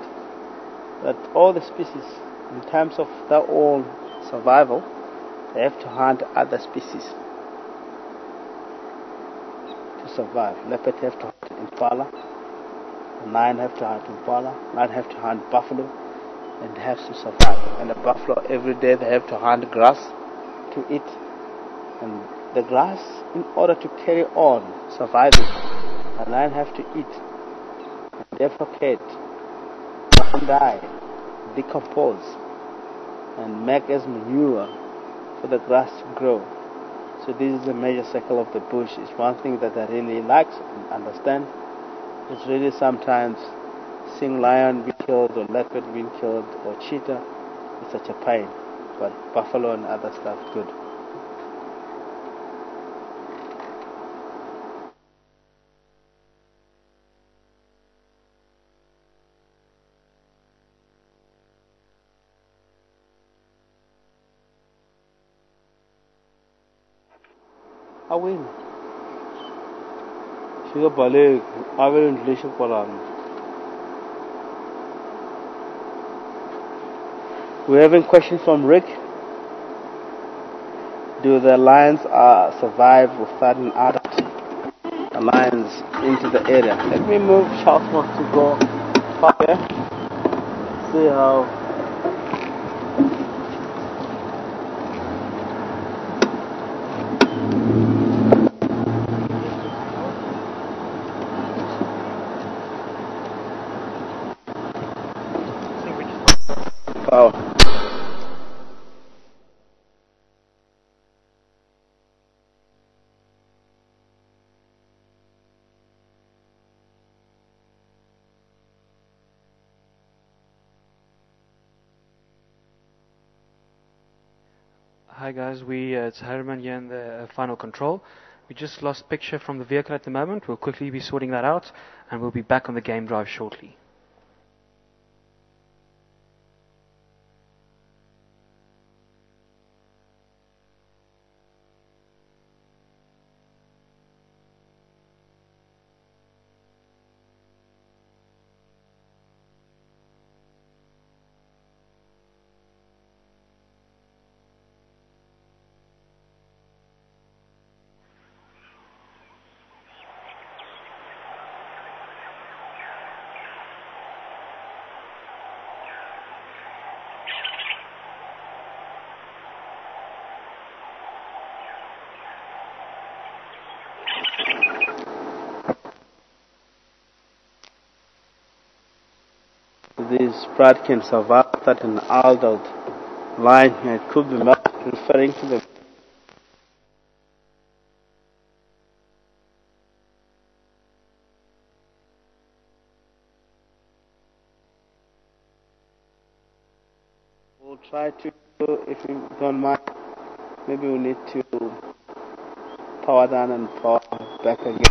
that all the species, in terms of their own survival, they have to hunt other species to survive. Leopard have to hunt impala, The lion have to hunt impala, lion have to hunt buffalo, and has to survive. And the buffalo every day they have to hunt grass to eat, and the grass in order to carry on surviving. The lion have to eat, and defecate, die, decompose, and make as manure for the grass to grow. So this is a major cycle of the bush. It's one thing that I really like and understand. It's really sometimes seeing lion be killed or leopard being killed or cheetah is such a pain. But buffalo and other stuff, good. I win. She's a ballet. I will English Palan. We're having questions from Rick. Do the lions survive without an adult? The lions into the area. Let me move Charles wants to go far there. See how. Power. Hi guys, it's Herman here in the final control. We just lost picture from the vehicle at the moment. We'll quickly be sorting that out and we'll be back on the game drive shortly. This pride can survive that an adult lion. It could be referring to the we'll try to, if you don't mind, maybe we need to power down and power back again.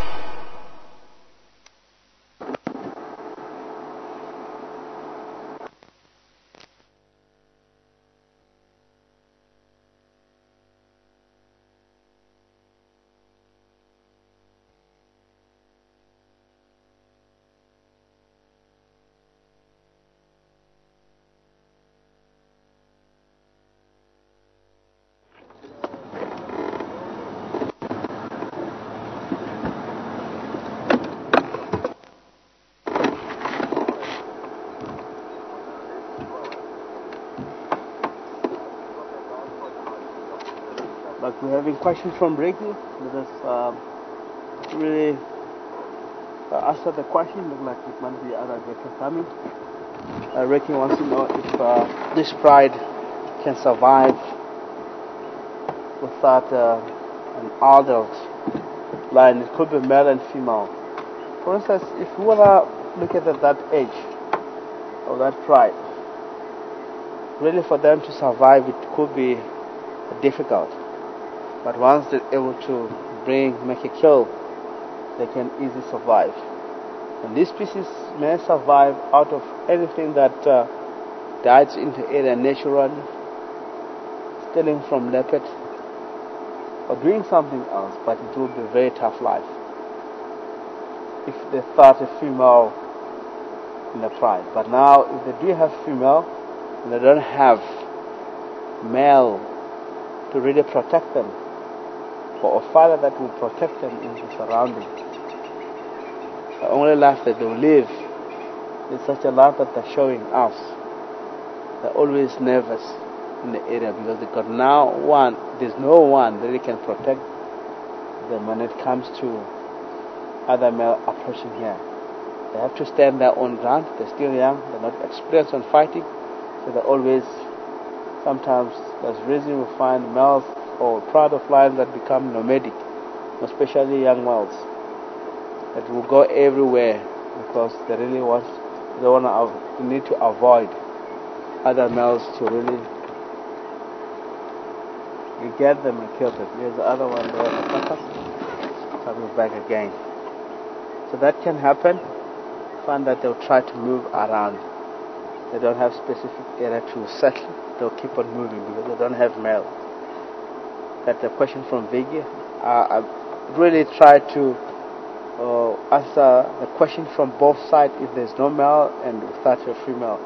But we're having questions from Ricky. Let us really answer the question. Look like it might be other questions coming. Ricky wants to know if this pride can survive without an adult lion. It could be male and female. For instance, if you want to look at that age of that pride, really for them to survive, it could be difficult. But once they're able to make a kill, they can easily survive. And this species may survive out of anything that dies in the area naturally, stealing from leopard, or doing something else, but it will be a very tough life. If they start a female in the pride. But now, if they do have female, and they don't have male to really protect them, or a father that will protect them in the surrounding. The only life that they will live There's such a lot that they're showing us. They're always nervous in the area because they got there's no one that really can protect them when it comes to other male approaching here. They have to stand their own ground. They're still young. They're not experienced on fighting. So they're always, sometimes there's reason we find males or pride of lions that become nomadic, especially young males, that will go everywhere because they really need to avoid other males to really get them and kill them. Here's the other one there, coming back again. So that can happen. Find that they'll try to move around. They don't have specific area to settle. They'll keep on moving because they don't have male. That's a question from Vigi. I really try to answer the question from both sides. If there's no male and without a female,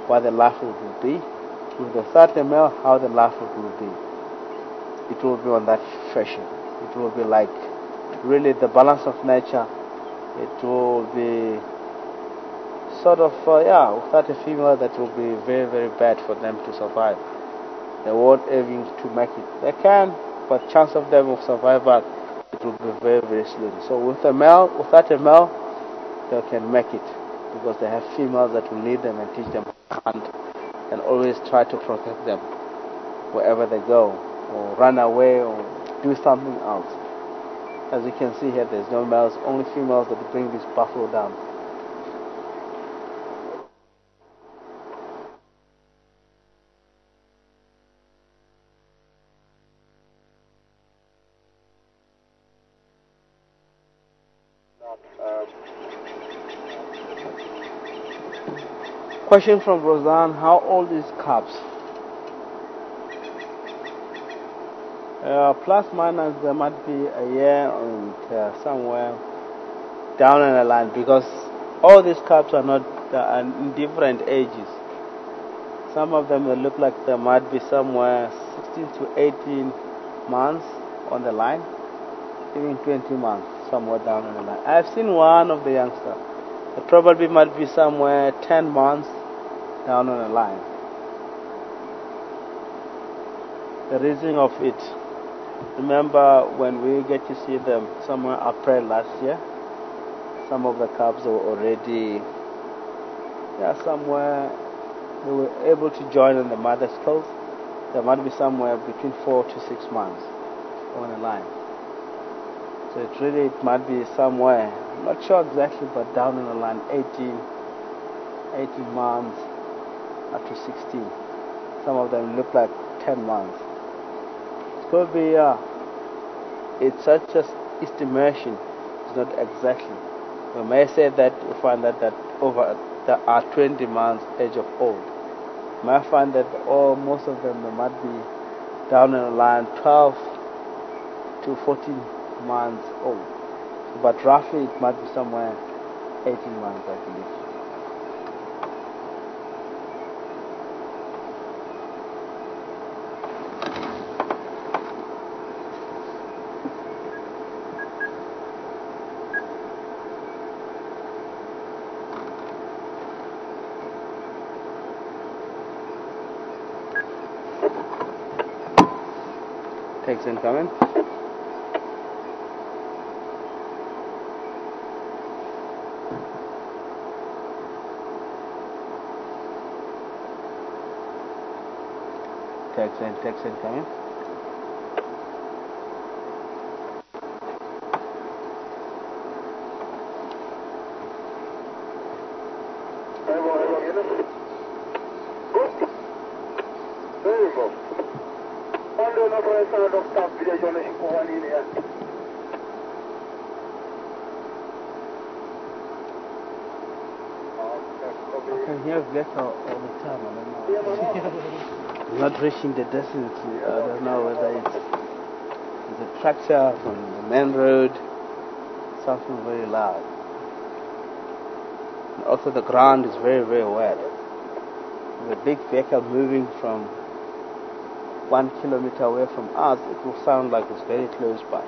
what the life will be. With without a male, how the life will be. It will be on that fashion. It will be like really the balance of nature. It will be sort of, without a female, that will be very, very bad for them to survive. They won't aim to make it. They can, but chance of them of survival, it will be very, very slim. So with a male, without a male, they can make it because they have females that will lead them and teach them to hunt and always try to protect them wherever they go, or run away, or do something else. As you can see here, there's no males, only females that bring this buffalo down. Question from Roseanne: how old is cubs? Plus minus, there might be a year and somewhere down in the line because all these cubs are not in different ages. Some of them look like they might be somewhere 16 to 18 months on the line, even 20 months somewhere down in the line. I've seen one of the youngsters. It probably might be somewhere 10 months down on the line. The reason of it, remember when we get to see them somewhere April last year, some of the cubs were already somewhere, they were able to join in the mother's cove. There might be somewhere between 4 to 6 months on the line. So it might be somewhere, I'm not sure exactly, but down in the line, 18 months up to 16. Some of them look like 10 months. It could be, it's such an estimation, it's not exactly. We may say that we find that that are 20 months age of old. You might find that most of them, they might be down in the line 12 to 14 months old. But roughly it might be somewhere 18 months, I believe. Text incoming. Text incoming. I can hear Vector all the time. I don't know. Not reaching the distance. I don't know whether it's a tractor on the main road, something very loud. And also the ground is very, very wet. The big vehicle moving from 1 kilometer away from us, it will sound like it's very close by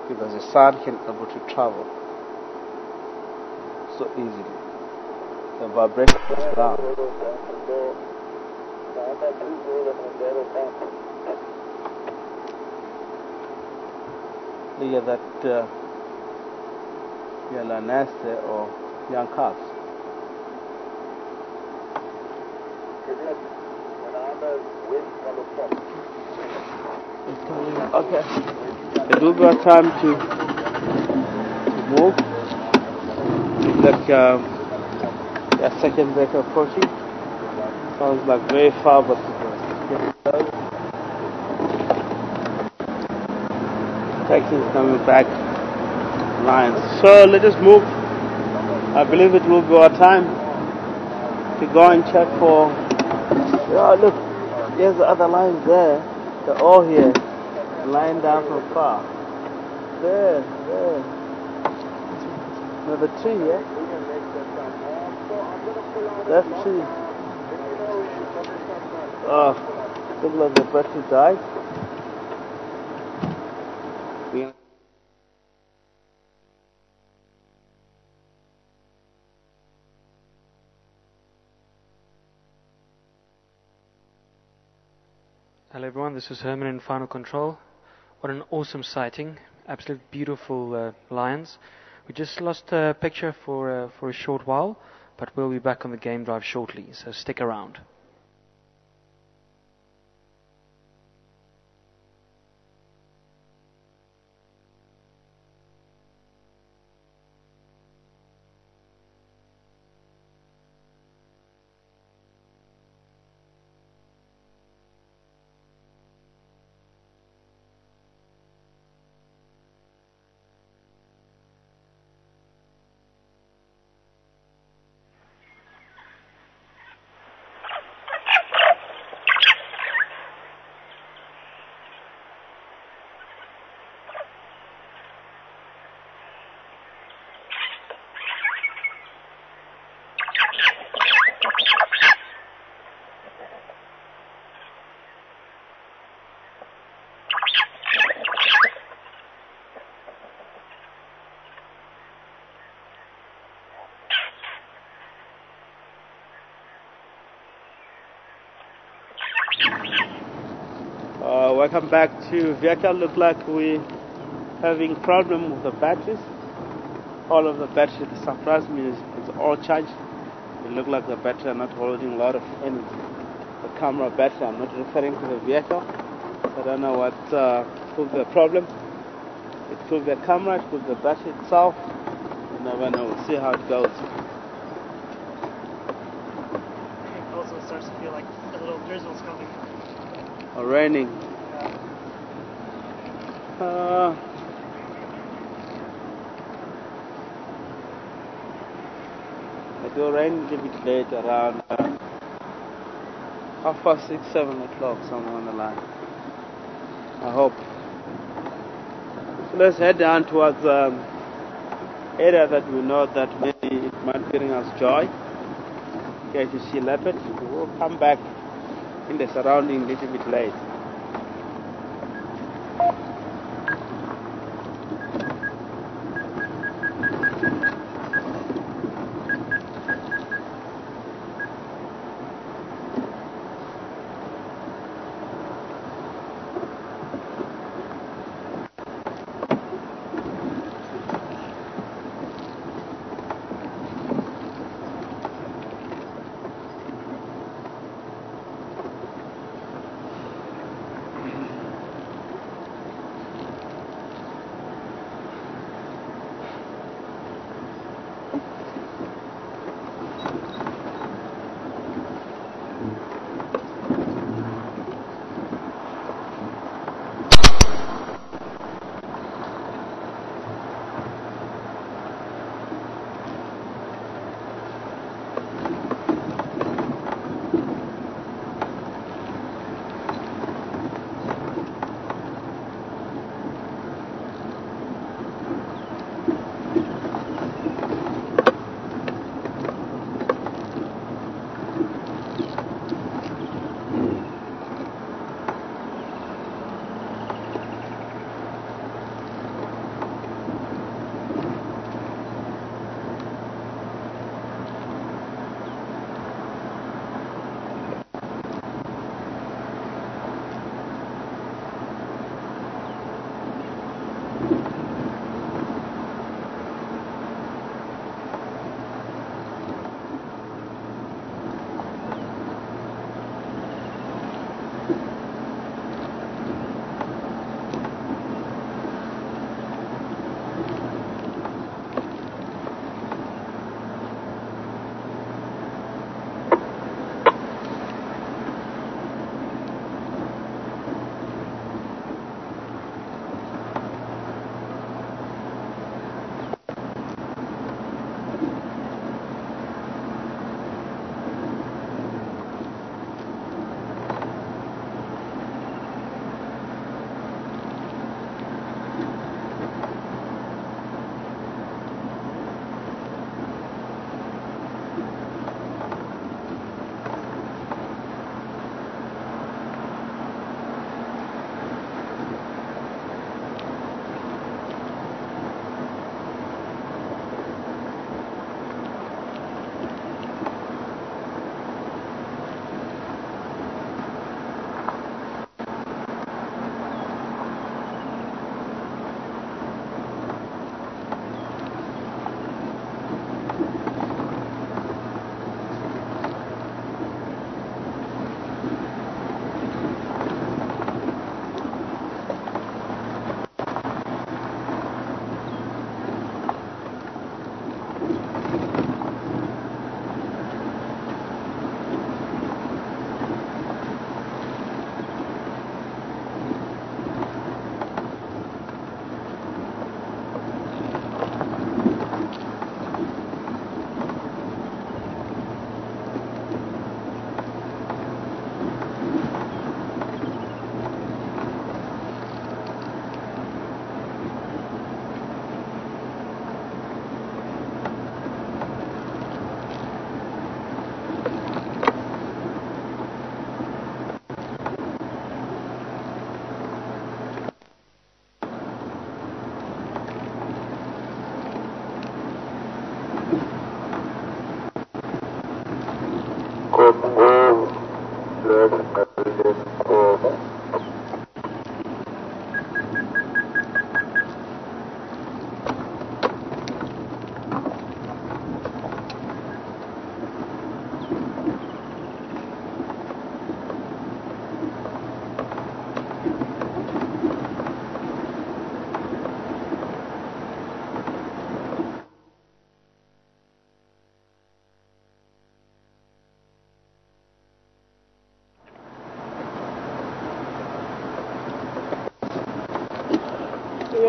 because the sound can be able to travel so easily. The vibration is down. Look at that Lioness or young calves. Okay. It will be our time to move. Like a second break approaching. Sounds like very far, but taxi is coming back. Lines. So let us move. I believe it will be our time to go and check for. Oh, look, there's the other lines there. They're all here, lying down from far. There. Another tree, yeah? That tree. Oh, looks like the battery died. Hello everyone, this is Herman in Final Control. What an awesome sighting. Absolute beautiful lions. We just lost a picture for a short while, but we'll be back on the game drive shortly, so stick around. Welcome back to vehicle. Look like we're having problem with the batteries. All of the batteries, surprised me, it's all charged. It look like the battery are not holding a lot of energy. The camera battery, I'm not referring to the vehicle. I don't know what could be the problem. It could be the camera, it could be the battery itself. You never know. We'll see how it goes. It also starts to feel like a little drizzle's coming. Or raining. It will rain a little bit late, around 6:30, 7 o'clock, somewhere on the line. I hope. So let's head down towards area that we know that maybe it might bring us joy. Okay, to see leopard. We'll come back in the surrounding a little bit late.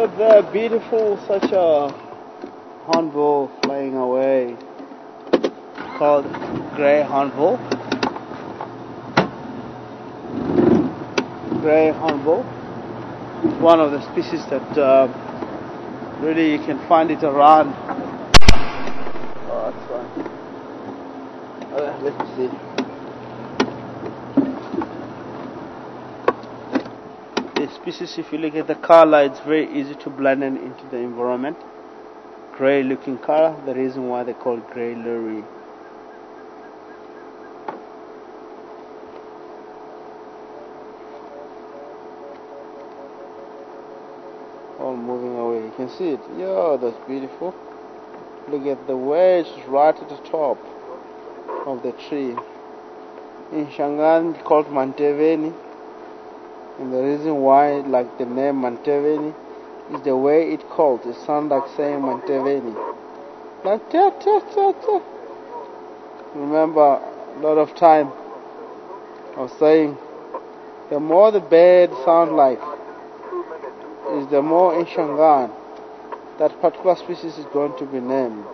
got the beautiful, such a hornbill flying away, called grey hornbill. Grey hornbill. It's one of the species that really you can find it around. Oh, that's fine. Let me see. This species, if you look at the color, it's very easy to blend in into the environment. Grey looking color, the reason why they call it grey lorry. All moving away, you can see it. Yeah, that's beautiful. Look at the wedge right at the top of the tree. In Shangaan, it's called Manteveni. And the reason why, like the name Manteveni, is the way it called. It sounds like saying Manteveni. Like ta ta ta ta. Remember, a lot of time I was saying, the more the bird sound like, is the more in Shangaan that particular species is going to be named.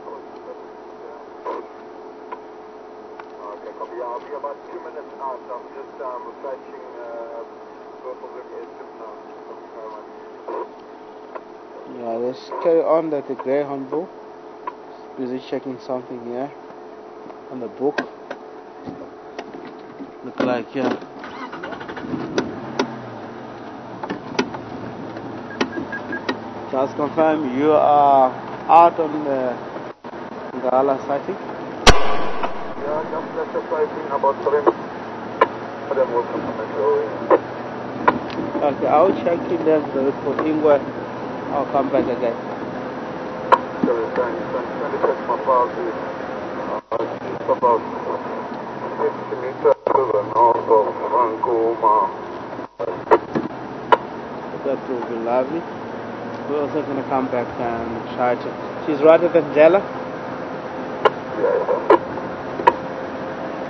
Okay, copy. I'll be about 2 minutes out. I'm just refreshing both of them engines now. Yeah, let's carry on that the grey hornbill. Busy checking something here on the book. Look like, yeah. Just confirm you are out on the Gala sighting? Yeah, just the sighting about 3 minutes. Then we'll come to the Okay, I'll check in there for Ingwe. I'll come back again. So we're trying to check my files. It's about 50 meters to the north of Nkuhuma. That will be lovely. We're also going to come back and try to... She's right at the Jella? Yeah.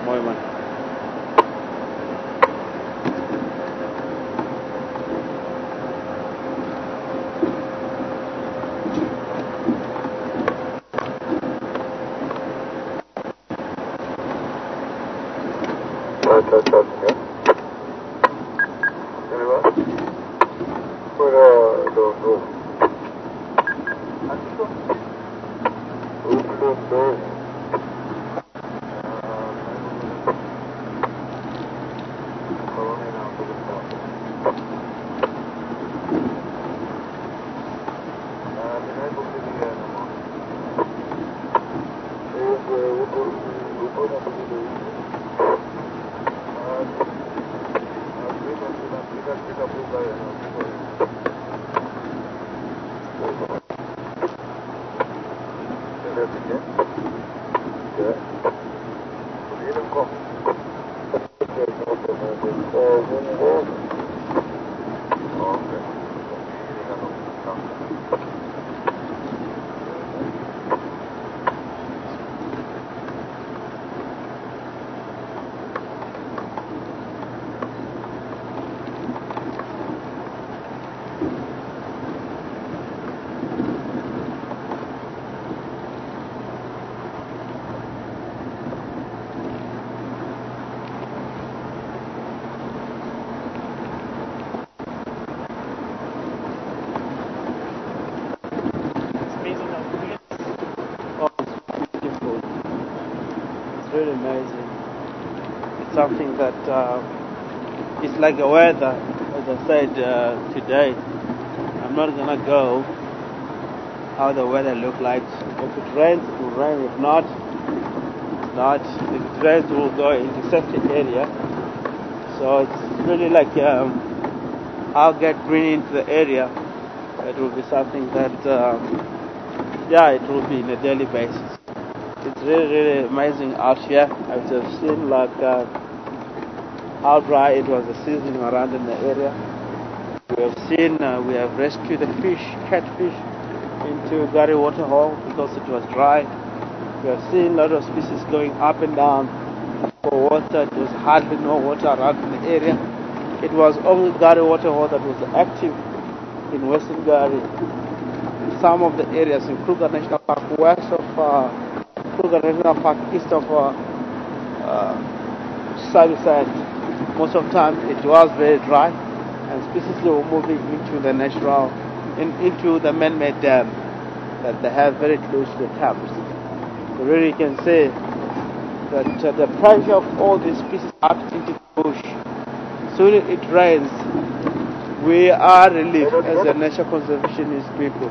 Moi man. Really amazing. It's something that it's like the weather. As I said today, I'm not gonna go how the weather look like. If it rains, it will rain. If not, it's not. If it rains, we'll go into safety area. So it's really like I'll get green into the area. It will be something that yeah, it will be on a daily basis. It's really amazing out here. I've just seen like how dry it was, the season around in the area. We have seen, we have rescued the fish, catfish, into Gary Waterhole because it was dry. We have seen a lot of species going up and down for water. There was hardly no water around in the area. It was only Gary Waterhole that was active in Western Gari, some of the areas in Kruger National Park, west of Kruger National Park, east of Savisand. Most of the time it was very dry, and species were moving into the natural, into the man-made dam that they have very close to the camps. So really you can say that the pressure of all these species out into the bush, soon it rains, we are relieved as a nature conservationist people,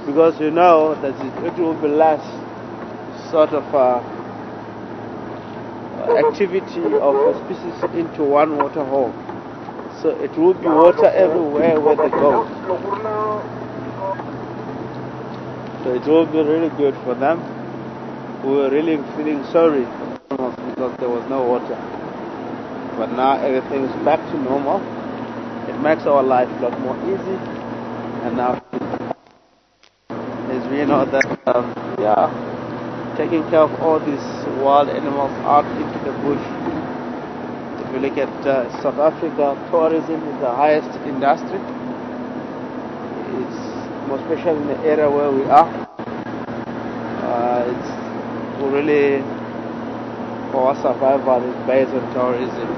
because you know that it will be less sort of activity of a species into one water hole. So it will be water everywhere where they go. So it will be really good for them. We were really feeling sorry because there was no water. But now everything is back to normal. It makes our life a lot more easy. And now, as we know that, taking care of all these wild animals out into the bush. If you look at South Africa, tourism is the highest industry. It's more especially in the area where we are. It's really, for our survival, is based on tourism.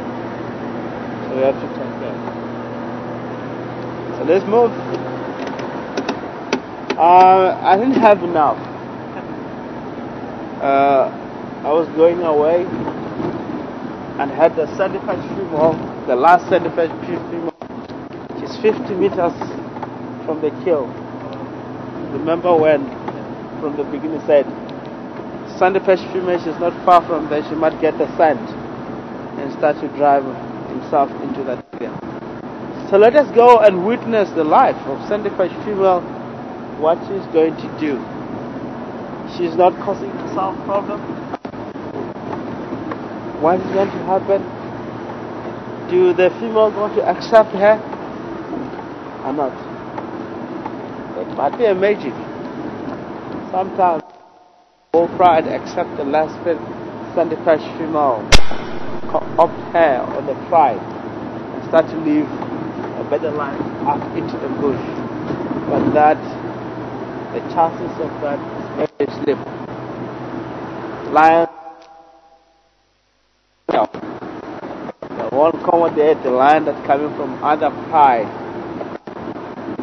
So we have to take care. So let's move. I didn't have enough. I was going away and had the certified female, the last certified female, which is 50 meters from the kill. Remember when, from the beginning, said, certified female is not far from there, she might get the sand and start to drive himself into that area. So let us go and witness the life of certified female, what she's going to do. She's not causing herself problem. What is going to happen? Do the female going to accept her or not? It might be a magic. Sometimes all pride accept the last certified female, opt her on the pride and start to live a better life out into the bush. But that, the chances of that is very slim. Lion, they won't accommodate the lion that's coming from other pride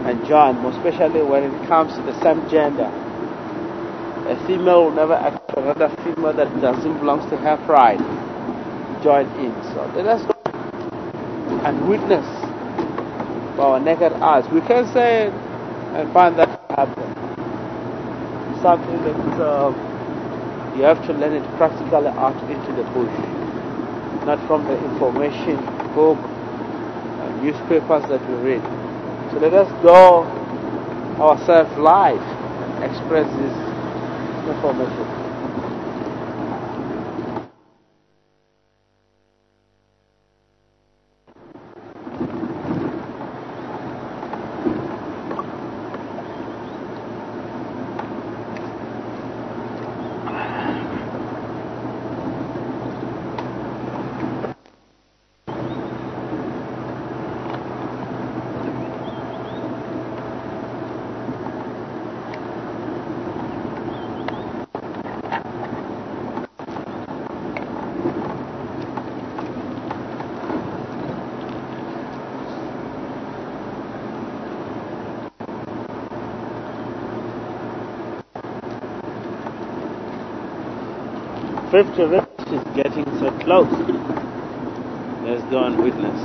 and join, more especially when it comes to the same gender. A female will never accept another female that doesn't belong to her pride join in. So let us go and witness by our naked eyes. We can say and find that happen. Something that you have to learn it practically out into the bush, not from the information book and newspapers that we read. So let us go ourselves live and express this information. Fifth rift is getting so close. Let's go and witness.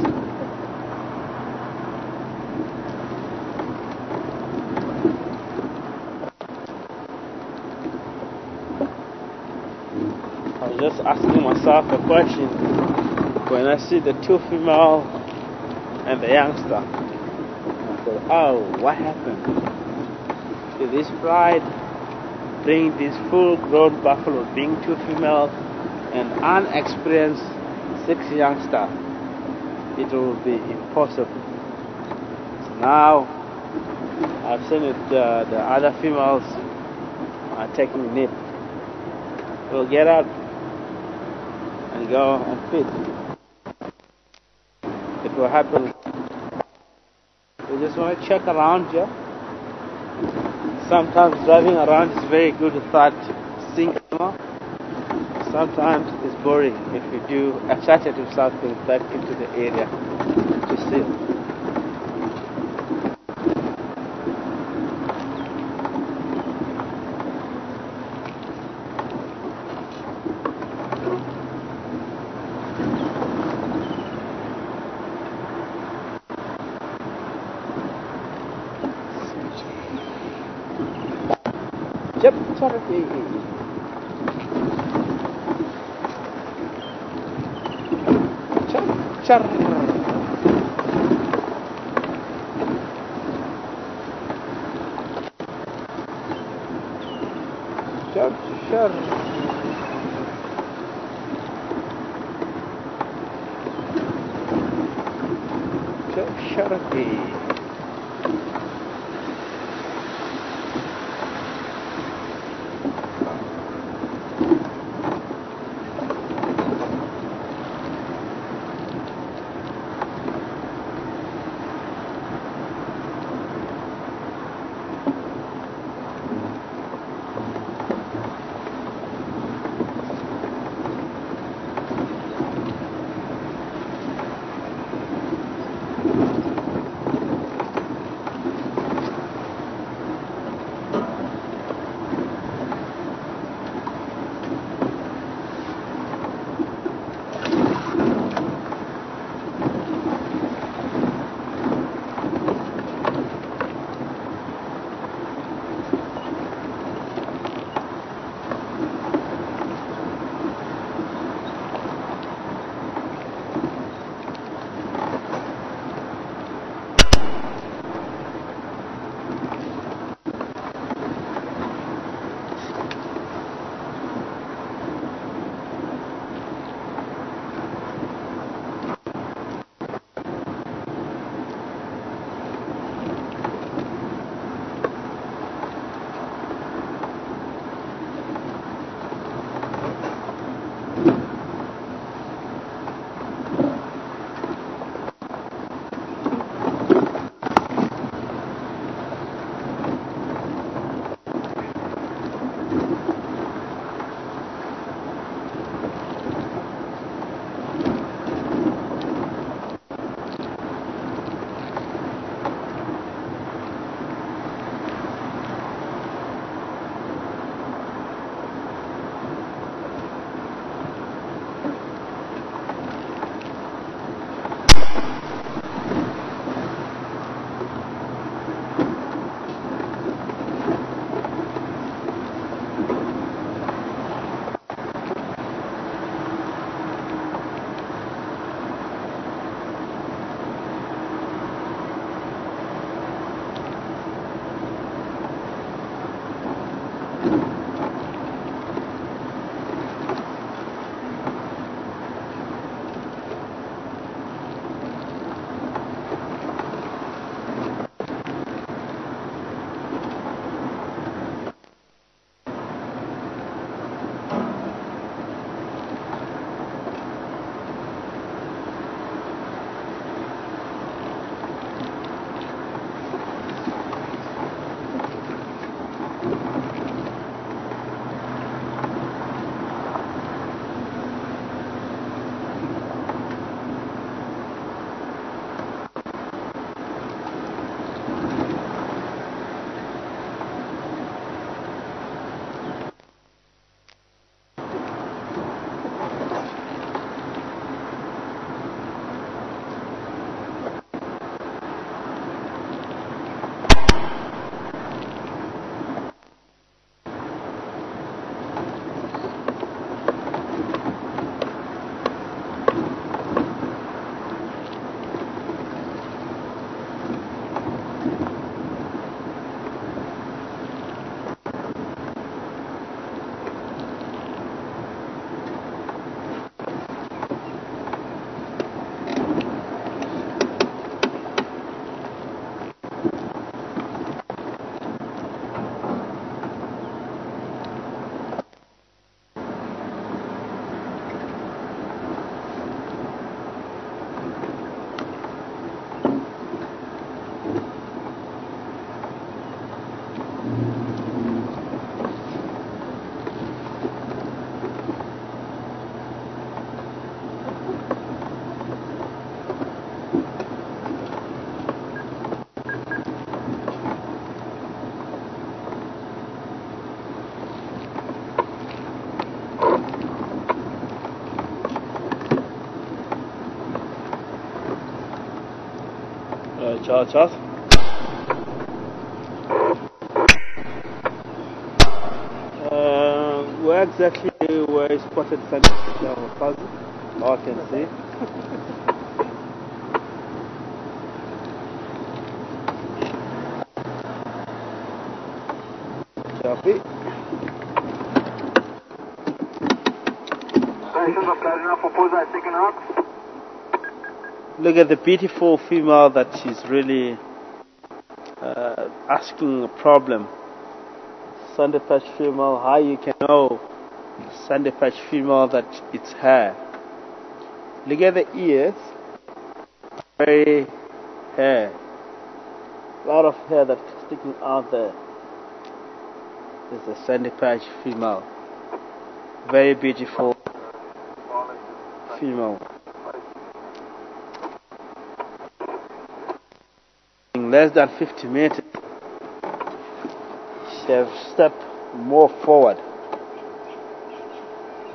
I was just asking myself a question when I see the two female and the youngster. I said, oh, what happened? Did this pride bring this full-grown buffalo, being two females and unexperienced 6 youngsters? It will be impossible. So now I've seen it, the other females are taking a nip. We'll get up and go and feed. It will happen We just want to check around here. Sometimes driving around is very good without seeing more. Sometimes it's boring if you do excited with something back into the area to see. Yep, sorry. Char. Char. Char. Charles. Where exactly where is spotted center of fuzzy? All I can see. Copy. Look at the beautiful female that she's really asking a problem. Sunday patch female, how you can know Sunday patch female that it's her. Look at the ears, very hair, a lot of hair that's sticking out there. This is a Sunday patch female, very beautiful female. In less than 50 meters, she has stepped more forward.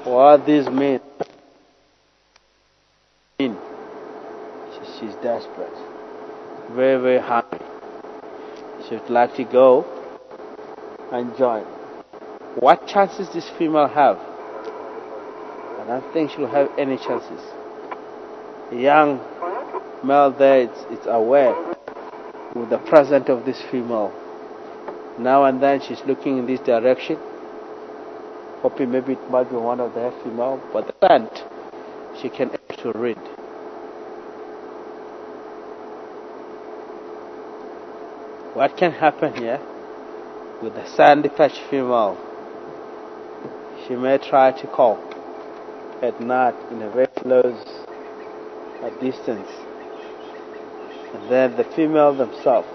What this means, she's desperate, very, very hungry. She would like to go and join. What chances this female have? I don't think she'll have any chances. The young male there is aware with the presence of this female. Now and then she's looking in this direction, hoping maybe it might be one of the female, but the scent she can able to read. What can happen here with the sandy patch female? She may try to call at night in a very close distance, and then the female themselves,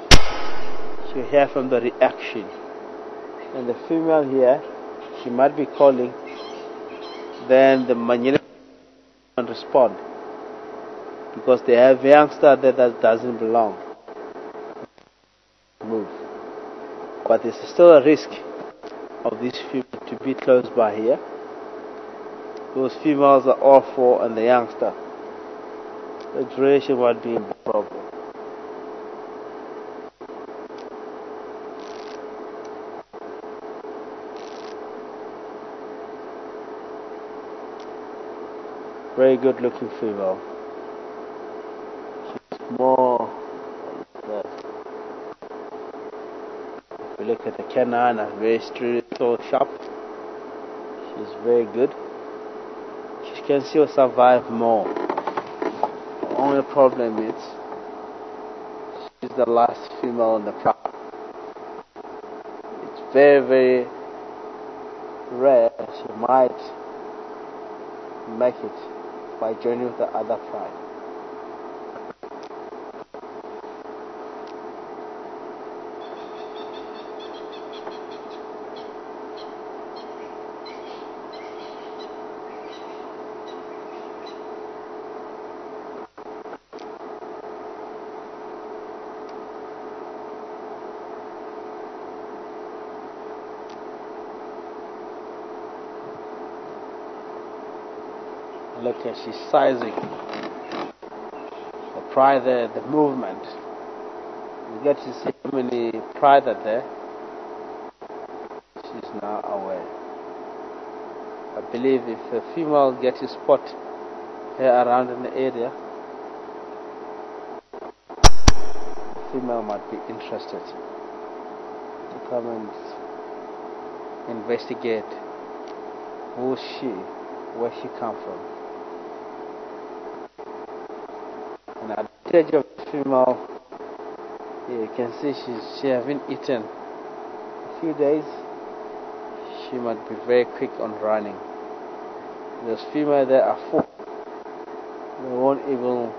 she hear from the reaction, and the female here, she might be calling, then the Manila won't respond because they have a youngster there that doesn't belong. Move. But there's still a risk of these females to be close by here. Those females are all four and the youngster. The duration might be a problem. Very good looking female. She's more like that. If you look at the canine, a very straight, so sharp. She's very good. She can still survive more. The only problem is she's the last female in the pride. It's very, very rare she might make it by joining with the other pride. Look at she's sizing the pride there, the movement. You get to see how many pride are there. She's now aware. I believe if a female gets a spot here around in the area, the female might be interested to come and investigate who is she, where she come from. And at the stage of the female, you can see she hasn't eaten a few days. She might be very quick on running. Those females there are full. They won't even,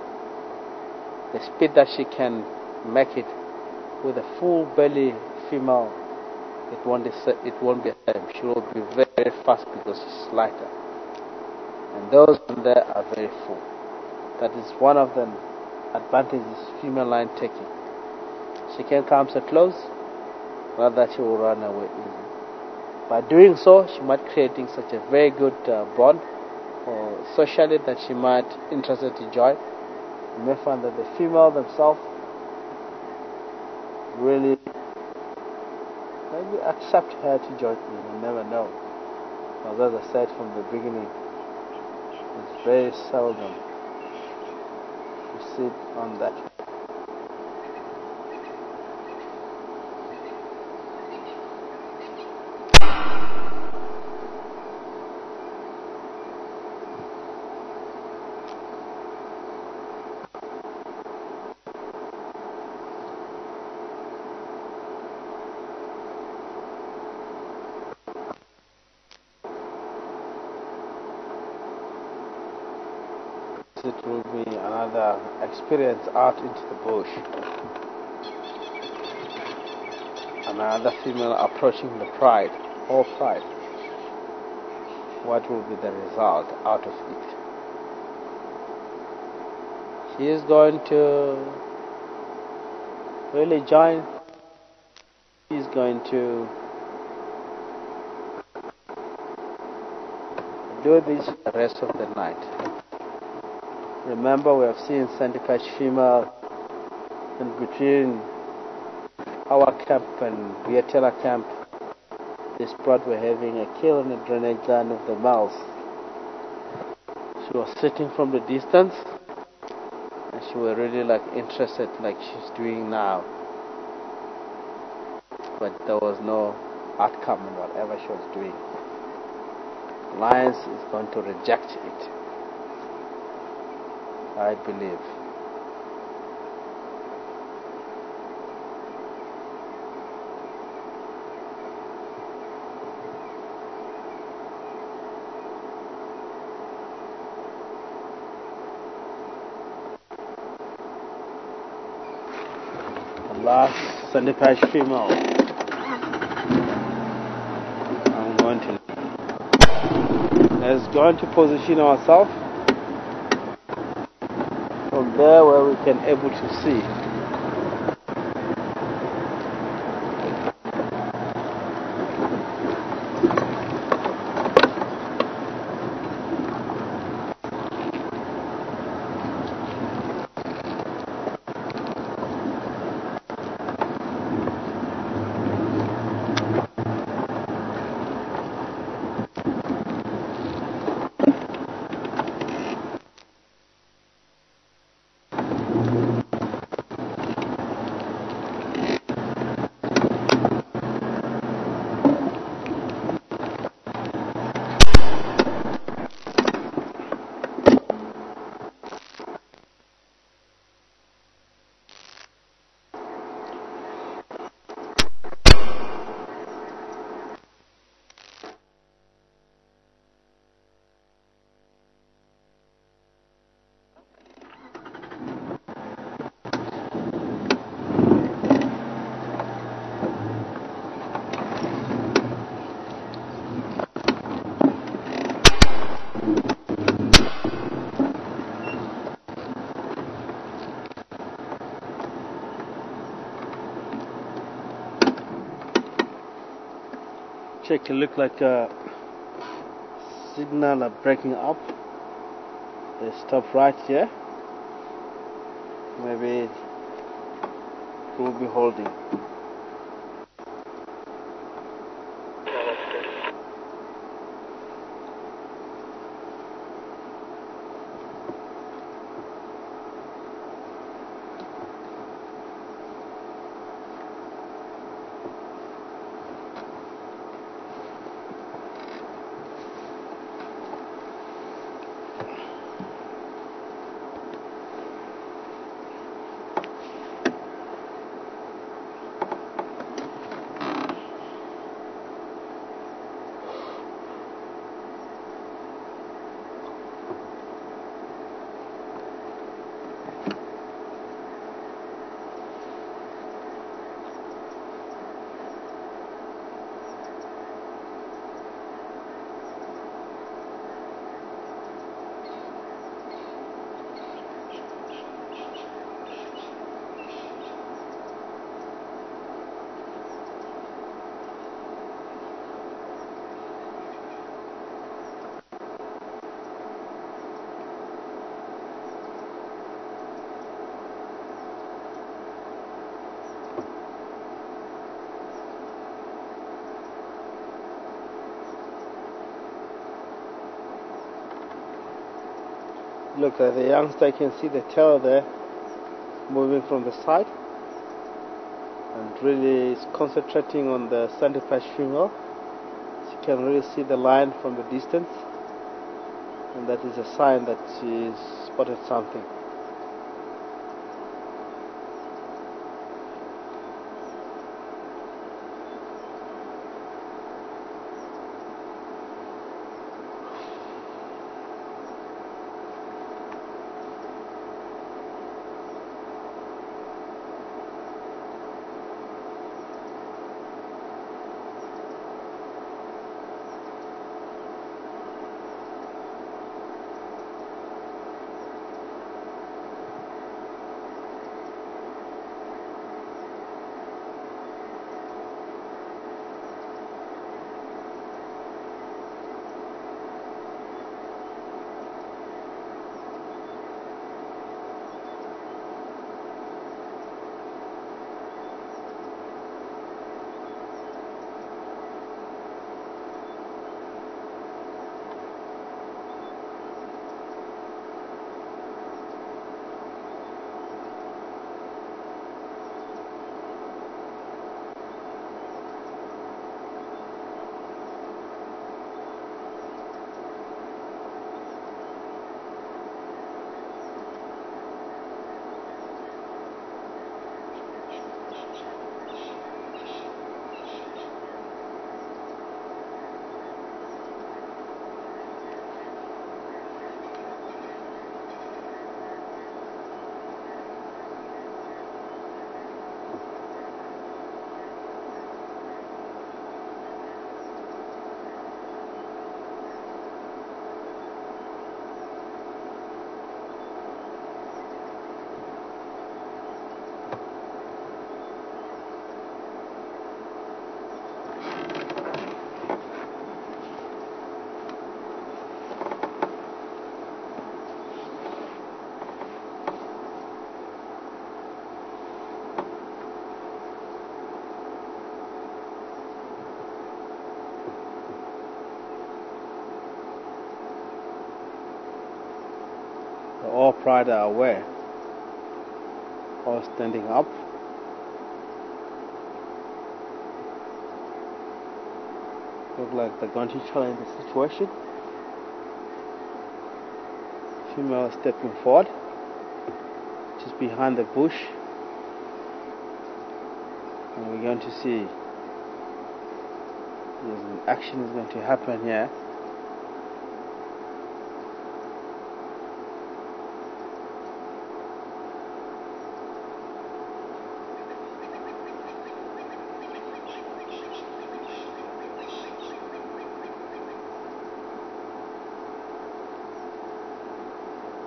the speed that she can make it with a full belly female, it won't be the same. She will be very, very fast because she's lighter. And those there are very full. That is one of the advantages female lion taking. She can come so close, not that she will run away easy. By doing so, she might creating such a very good bond, or socially that she might interested to join. You may find that the female themselves really maybe accept her to join me. You never know. Because as I said from the beginning, it's very seldom to sit on that. It will be another experience out into the bush. Another female approaching the pride, or pride. What will be the result out of it? She is going to really join. She is going to do this the rest of the night. Remember, we have seen Sandikash female in between our camp and Vietela camp. This spot we're having a kill on the drainage line of the mouth. She was sitting from the distance and she was really like interested like she's doing now. But there was no outcome in whatever she was doing. Lions is going to reject it, I believe. The last Sandipage female. I'm going to let's go into position ourselves from there where we can able to see. Check, it look like a signal are breaking up. They stop right here. Maybe we'll be holding. Look at the youngster, you can see the tail there moving from the side, and really is concentrating on the center patch female. So you can really see the line from the distance, and that is a sign that she's spotted something. All pride are aware, all standing up. Look like they're going to challenge the situation. Female is stepping forward, just behind the bush, and we're going to see an action is going to happen here.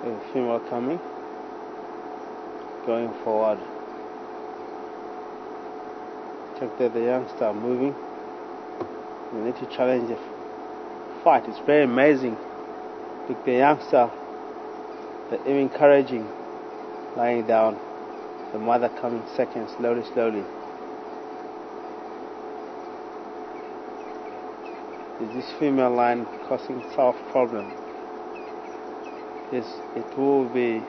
A female coming, going forward. Check that the youngster are moving. We need to challenge the fight. It's very amazing. Look, the youngster, they're even encouraging, lying down. The mother coming second, slowly, slowly. Is this female line causing self problem? Yes, it will be,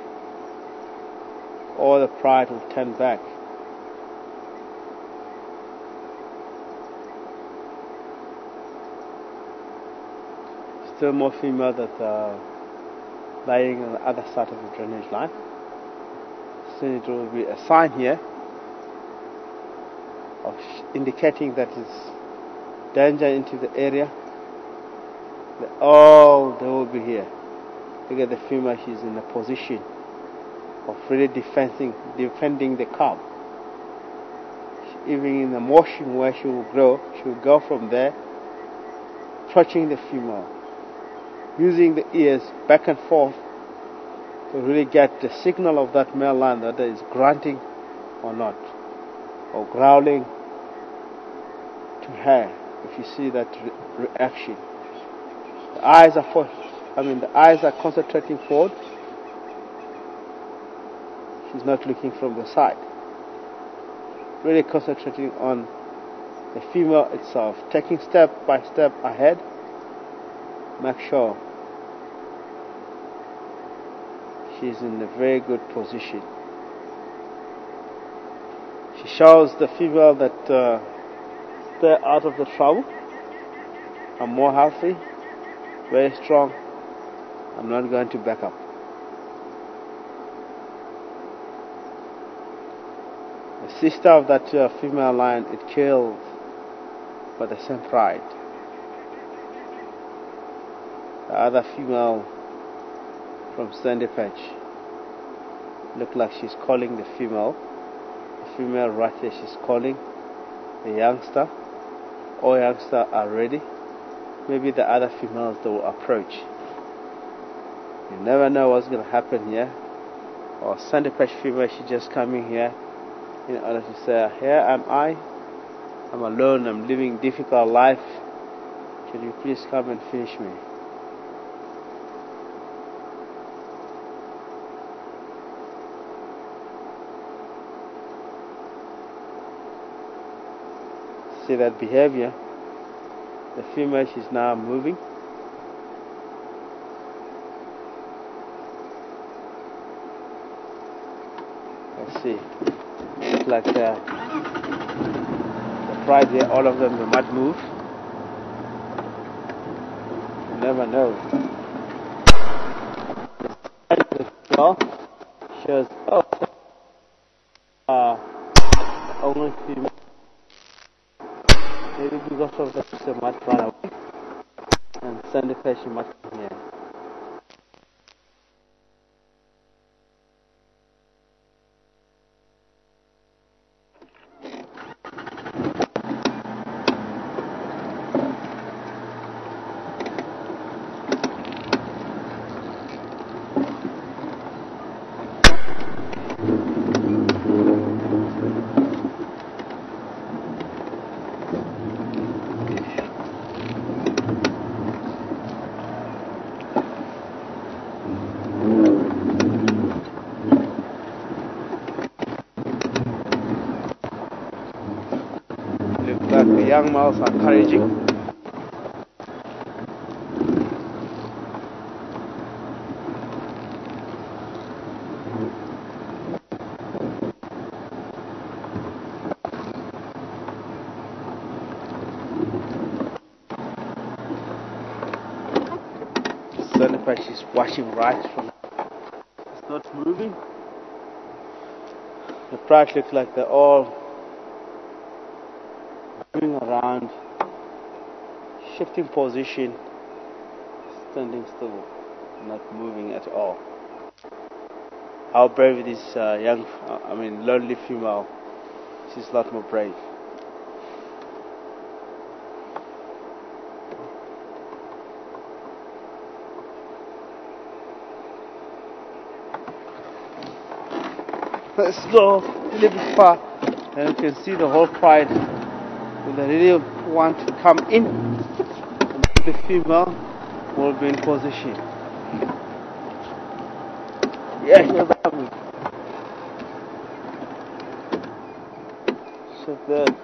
all the pride will turn back. Still more female that are lying on the other side of the drainage line. Soon it will be a sign here of indicating that it's danger into the area. Oh, they will be here. Look at the female, she's in a position of really defending the calf. Even in the motion where she will go from there, approaching the female, using the ears back and forth to really get the signal of that male lion that is grunting or not, or growling to her. If you see that reaction, the eyes are concentrating forward. She's not looking from the side. Really concentrating on the female itself, taking step by step ahead. Make sure She's in a very good position. She shows the female that they're out of the trouble. I'm more healthy, very strong. I'm not going to back up. The sister of that female lion, it killed for the same pride. The other female from Sandy Patch looked like she's calling the female. The female right here, she's calling the youngster. All youngsters are ready. Maybe the other females that will approach. You never know what's going to happen here. Or Sandy Patch female, she's just coming here in order to say, here am I. I'm alone. I'm living a difficult life. Can you please come and finish me? See that behavior? The female, she's now moving. Let's see. It's like the pride here, all of them, they might move. You never know. Well, shows, only female. Maybe because of the they might run away and send the fish might come here. The young males are encouraging. Sunny is watching right from. It's not moving. The pride looks like they're all moving around, shifting position, standing still, not moving at all. How brave this lonely female. She's a lot more brave. Let's go a little bit far, and you can see the whole pride. When they really want to come in, the female will be in position. Yeah, here they come. So good.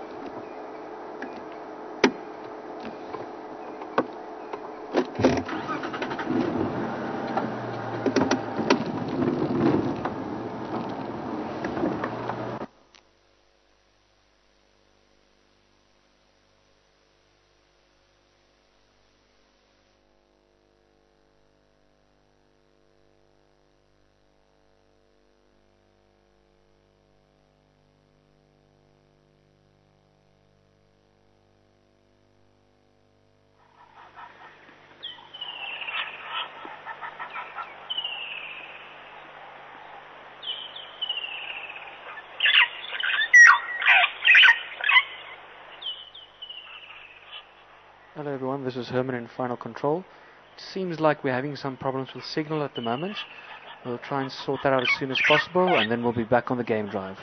Hello everyone, this is Herman in Final Control. It seems like we're having some problems with signal at the moment. We'll try and sort that out as soon as possible, and then we'll be back on the game drive.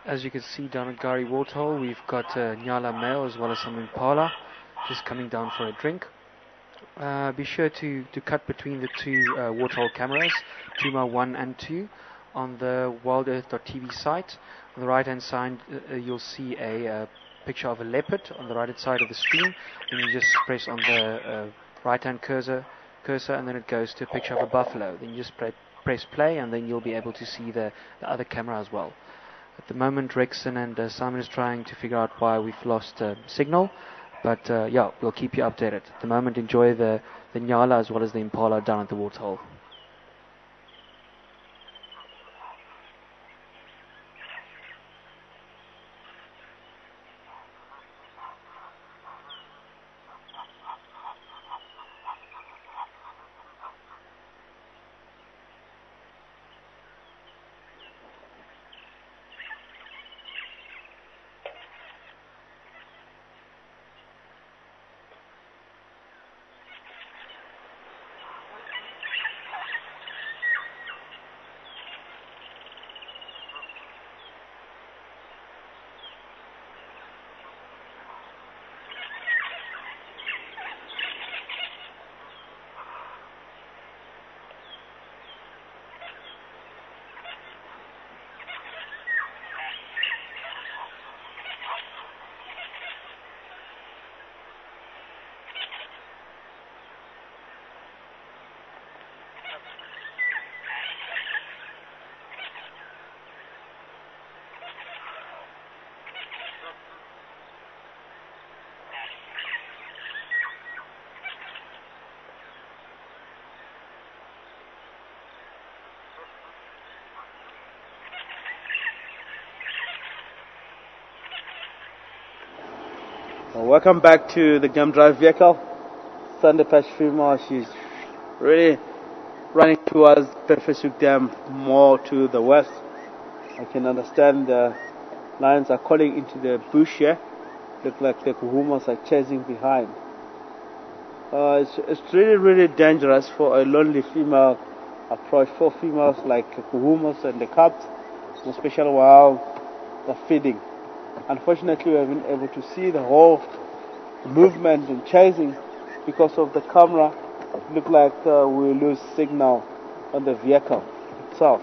As you can see down at Gari Waterhole, we've got Nyala male as well as some Impala just coming down for a drink. Be sure to cut between the two waterhole cameras, Tuma 1 and 2, on the wildearth.tv site. On the right hand side you'll see a picture of a leopard on the right hand side of the screen, and you just press on the right hand cursor and then it goes to a picture of a buffalo. Then you just press play and then you'll be able to see the other camera as well. At the moment Rexon and Simon is trying to figure out why we've lost signal, but yeah, we'll keep you updated. At the moment enjoy the Nyala as well as the Impala down at the waterhole. Welcome back to the game drive vehicle. Sunday Patch female, she's really running towards Pefesuk Dam, more to the west. I can understand the lions are calling into the bush here. Look like the Nkuhumas are chasing behind. It's really dangerous for a lonely female approach. For females like Nkuhumas and the cubs, especially while they're feeding. Unfortunately, we haven't been able to see the whole movement and chasing because of the camera. It looked like we lose signal on the vehicle itself.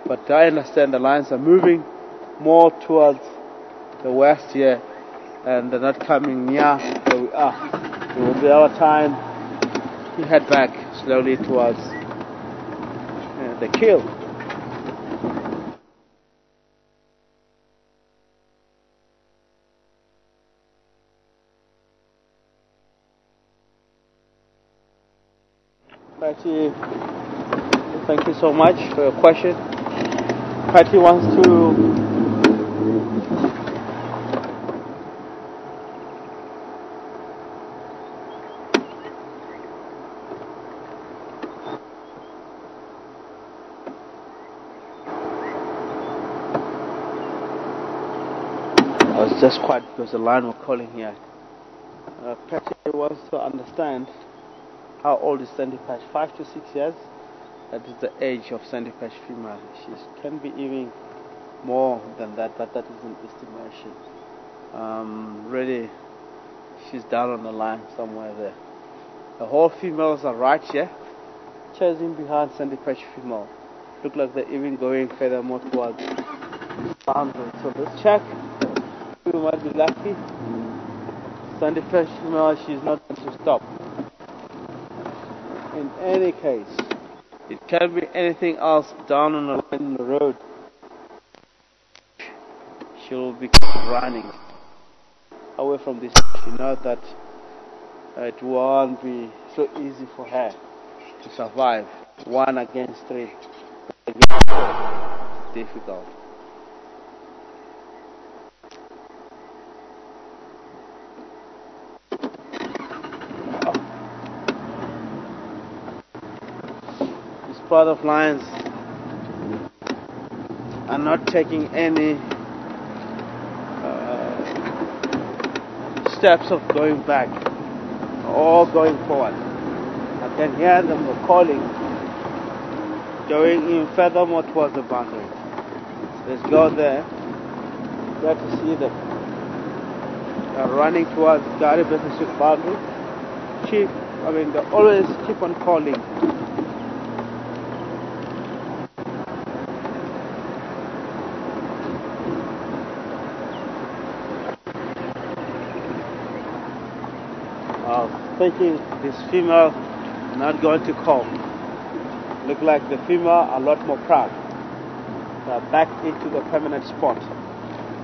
But I understand the lions are moving more towards the west here, and they're not coming near where we are. It will be our time to head back slowly towards the kill. Patty, thank you so much for your question. Patty wants to I was just quiet because the line was calling here. Patty wants to understand how old is Sandy Patch? 5 to 6 years. That is the age of Sandy Patch female. She can be even more than that, but that is an estimation. Really, she's down on the line somewhere there. The whole females are right here, chasing behind Sandy Patch female. Look like they're even going further more towards the boundary. So let's check. We might be lucky. Sandy Patch female, she's not going to stop. In any case, it can be anything else down on the line in the road. She'll be running away from this. You know that it won't be so easy for her to survive 1 against 3. It's difficult. Part of lions are not taking any steps of going back or going forward. I can hear them calling, going in furthermore towards the boundary. Let's go there Glad to see them. They're running towards Gary Business boundary. They always keep on calling. I was thinking this female not going to call. Look like the female are a lot more proud. They're back into the permanent spot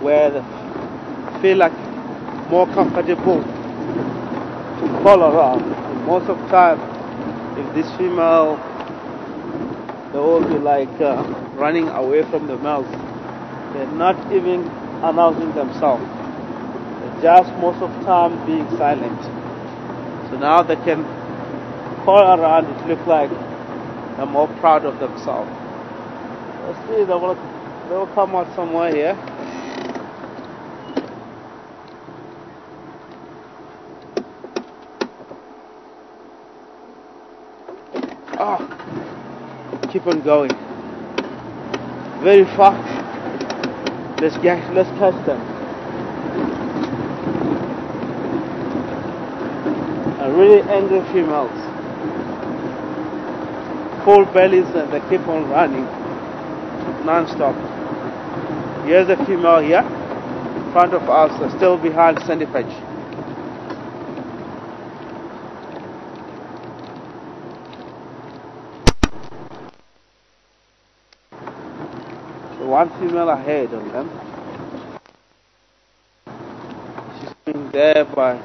where they feel like more comfortable to call around. And most of the time, if this female, they will be like running away from the males. They're not even announcing themselves. They're just most of the time being silent. So now they can call around. It looks like they're more proud of themselves. Let's see, they will come out somewhere here. Keep on going. Very far. Let's catch them. Really angry females. Full bellies and they keep on running non-stop. Here's a female here. In front of us, still behind sandy patch. So one female ahead on them. She's being there by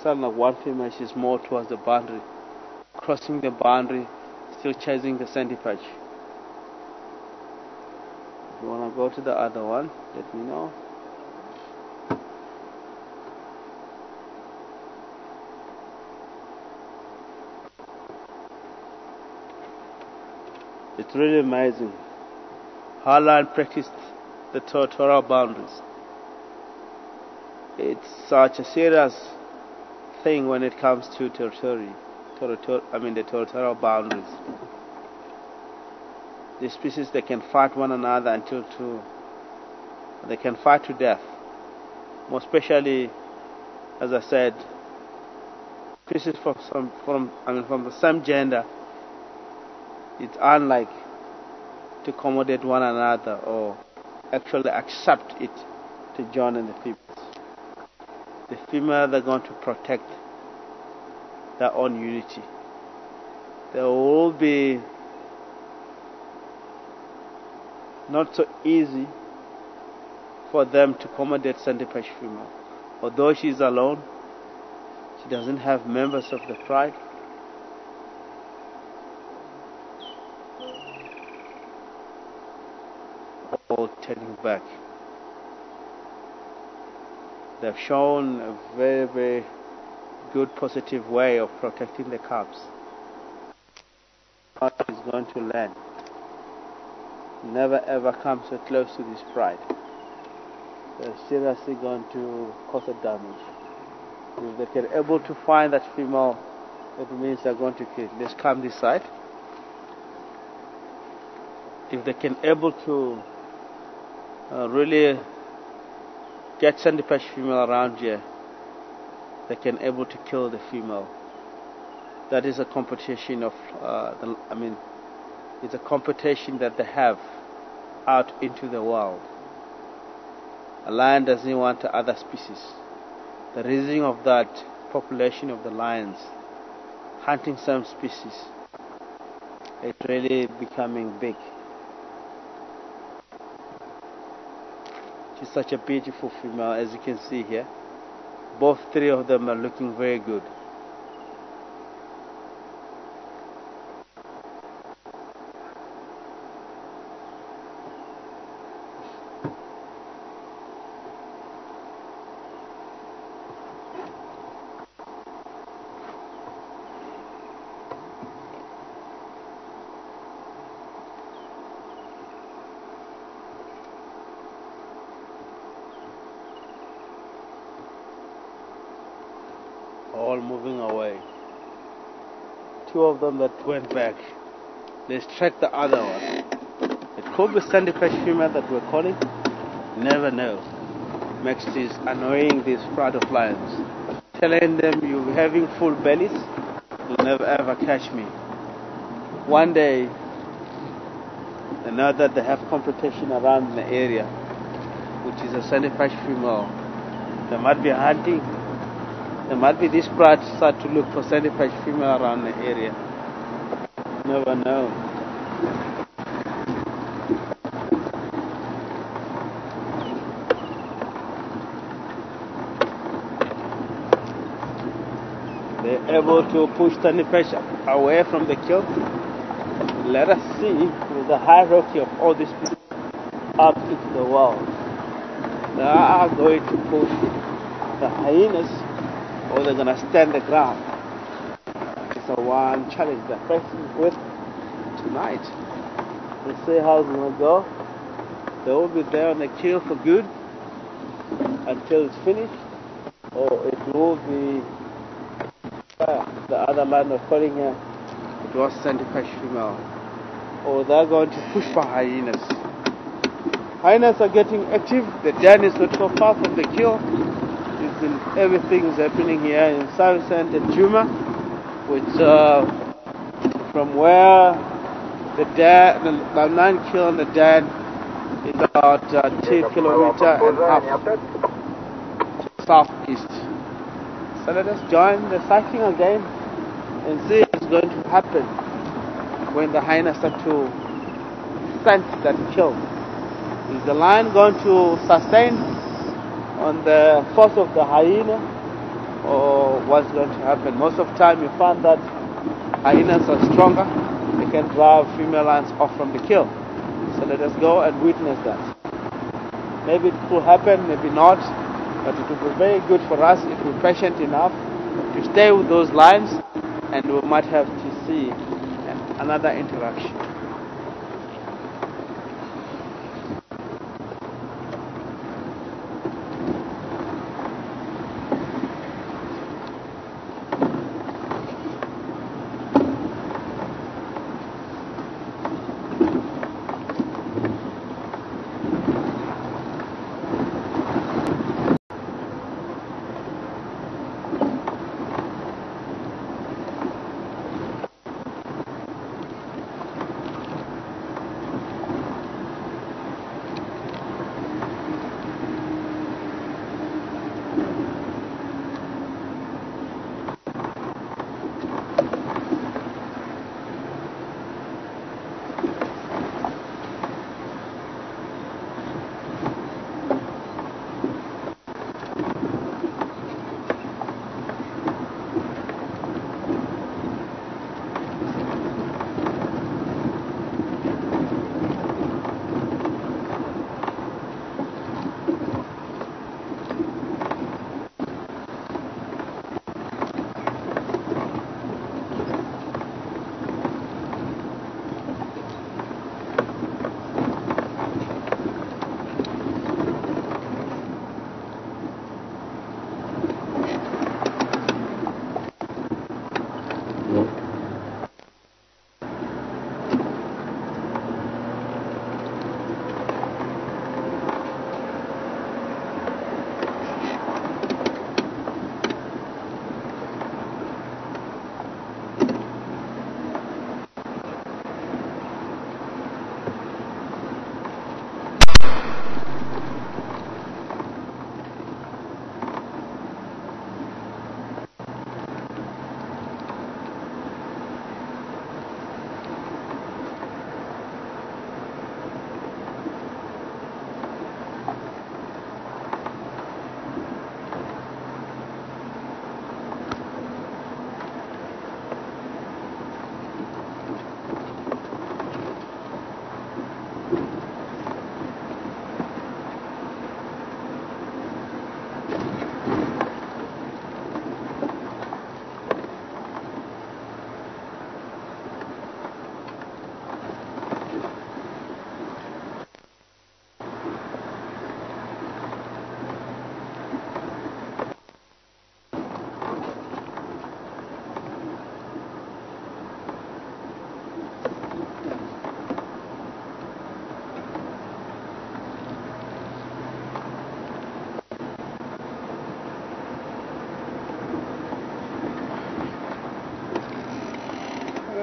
like one female. She's more towards the boundary, crossing the boundary, still chasing the sandy patch. If you want to go to the other one, let me know. It's really amazing how Lion practiced the territorial boundaries. It's such a serious thing when it comes to the territorial boundaries. These species, they can fight one another they can fight to death. More especially, as I said, species from the same gender, it's unlike to accommodate one another or actually accept it to join in the people. The female, they're going to protect their own unity. There will be not so easy for them to accommodate sandy patch female. Although she's alone, she doesn't have members of the pride. All turning back. They've shown a very, very good positive way of protecting the cubs. Is going to land. Never ever come so close to this pride. They're seriously going to cause a damage. If they can able to find that female, it means they're going to kill. Let's come this side. If they can able to really get sandy patch female around here, they can able to kill the female. That is a competition of it's a competition that they have out into the wild. A lion doesn't want other species. The raising of that population of the lions, hunting some species, it's really becoming big. She's such a beautiful female, as you can see here. Both three of them are looking very good. all moving away. Two of them that went back. Let's track the other one. It could be sandpipers female that we're calling. Never know. Max is annoying these pride of lions, telling them you're having full bellies, you'll never ever catch me. One day, they know that they have competition around the area, which is a sandpipers female. They might be hunting. There might be this pride start to look for sandpipers female around the area. Never know. They're able to push sandpipers away from the kill. Let us see with the hierarchy of all these people up into the world. They are going to push the hyenas, or they're going to stand the ground. It's a one challenge they're facing with tonight. Let's see how it's going to go. They will be there on the kill for good until it's finished, or it will be the other line of calling here. It was sandpipers female, or they're going to push for hyenas. Hyenas are getting active. The den is not so far from the kill. Everything is happening here in South and Nkuhuma, which from where the land kill and the den is about 2 kilometers and half to southeast. So let us join the cycling again and see what's going to happen when the hyenas start to sense that kill. Is the lion going to sustain on the force of the hyena, or what's going to happen? Most of the time you find that hyenas are stronger. They can drive female lions off from the kill. So let us go and witness that. Maybe it will happen, maybe not, but it will be very good for us if we're patient enough to stay with those lions, and we might have to see another interaction.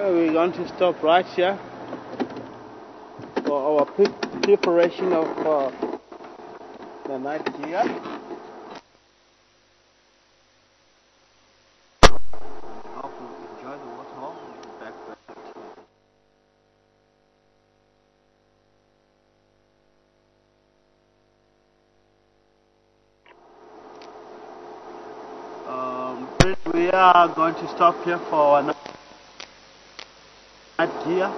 We're going to stop right here for our preparation of the night gear. I hope you enjoy the waterhole. We'll be back very soon. We are going to stop here for our night gear,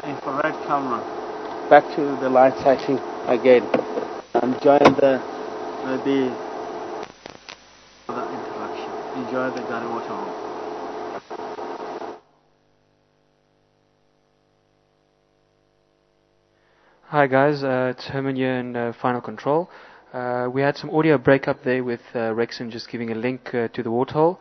infrared camera. Back to the light sighting again. Enjoying the interaction. Enjoy the Gary waterhole. Hi guys, it's Herman here in Final Control. We had some audio breakup there with Rexon just giving a link to the waterhole.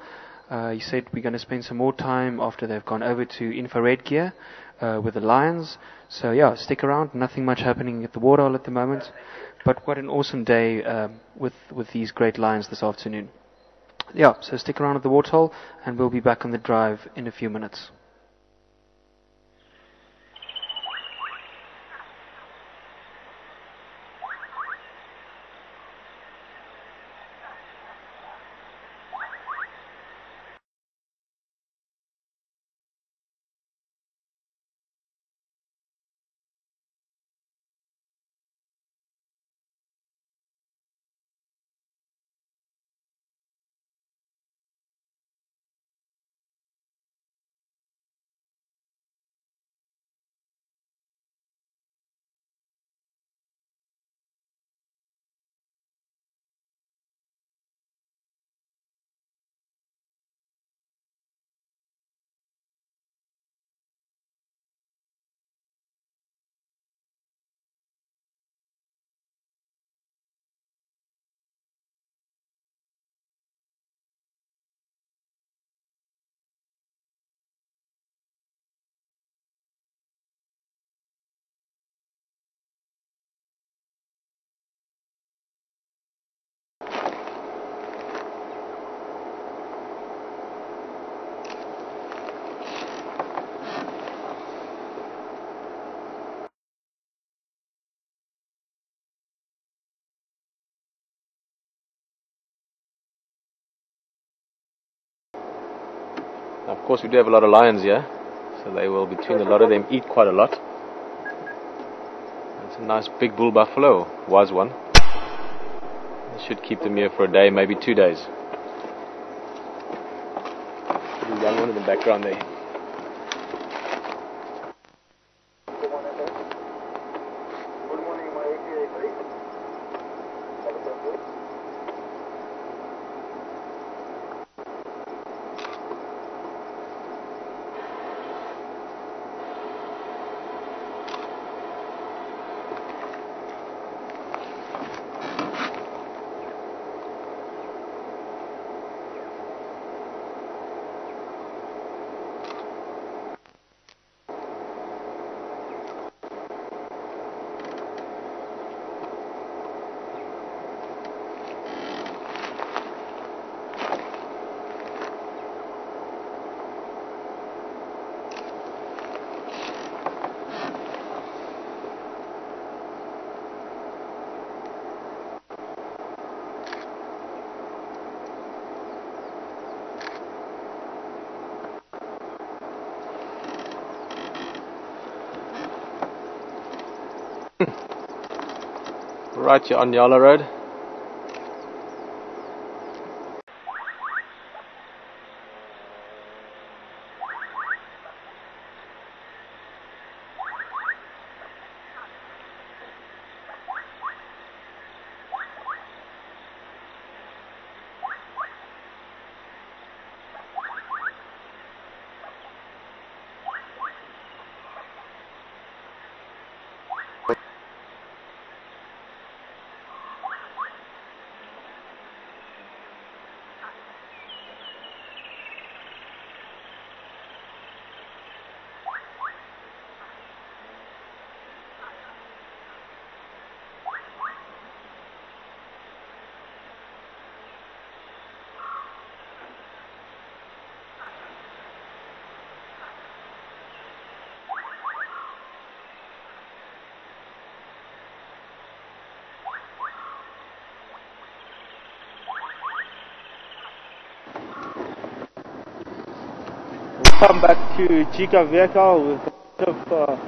He said we're going to spend some more time after they've gone over to infrared gear with the lions. So yeah, stick around. Nothing much happening at the waterhole at the moment, but what an awesome day with these great lions this afternoon. Yeah, so stick around at the waterhole and we'll be back on the drive in a few minutes. Of course, we do have a lot of lions here, so they will, between a lot of them, eat quite a lot. It's a nice big bull buffalo, was one. It should keep them here for a day, maybe 2 days. The young one in the background there. Right, you're on Yala Road. Come back to Chica vehicle with a lot of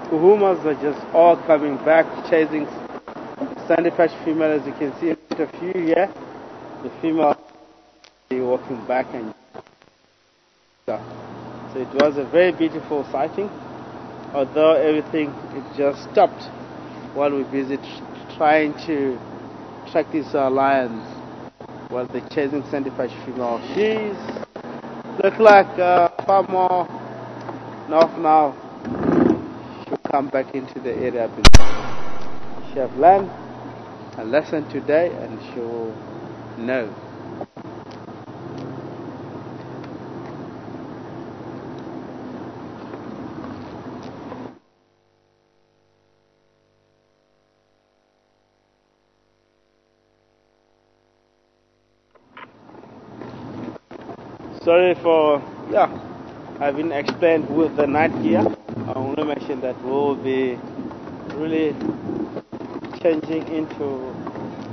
Nkuhumas are just all coming back, chasing sandy patch female. As you can see, a few here. The female walking back, and so it was a very beautiful sighting. Although everything it just stopped while we're busy trying to track these lions while they're chasing sandy patch female. She's look like far more north now. She'll come back into the area. She have learned a lesson today, and she'll know. Sorry for, I've been explained with the night gear. I want to mention that we'll be really changing into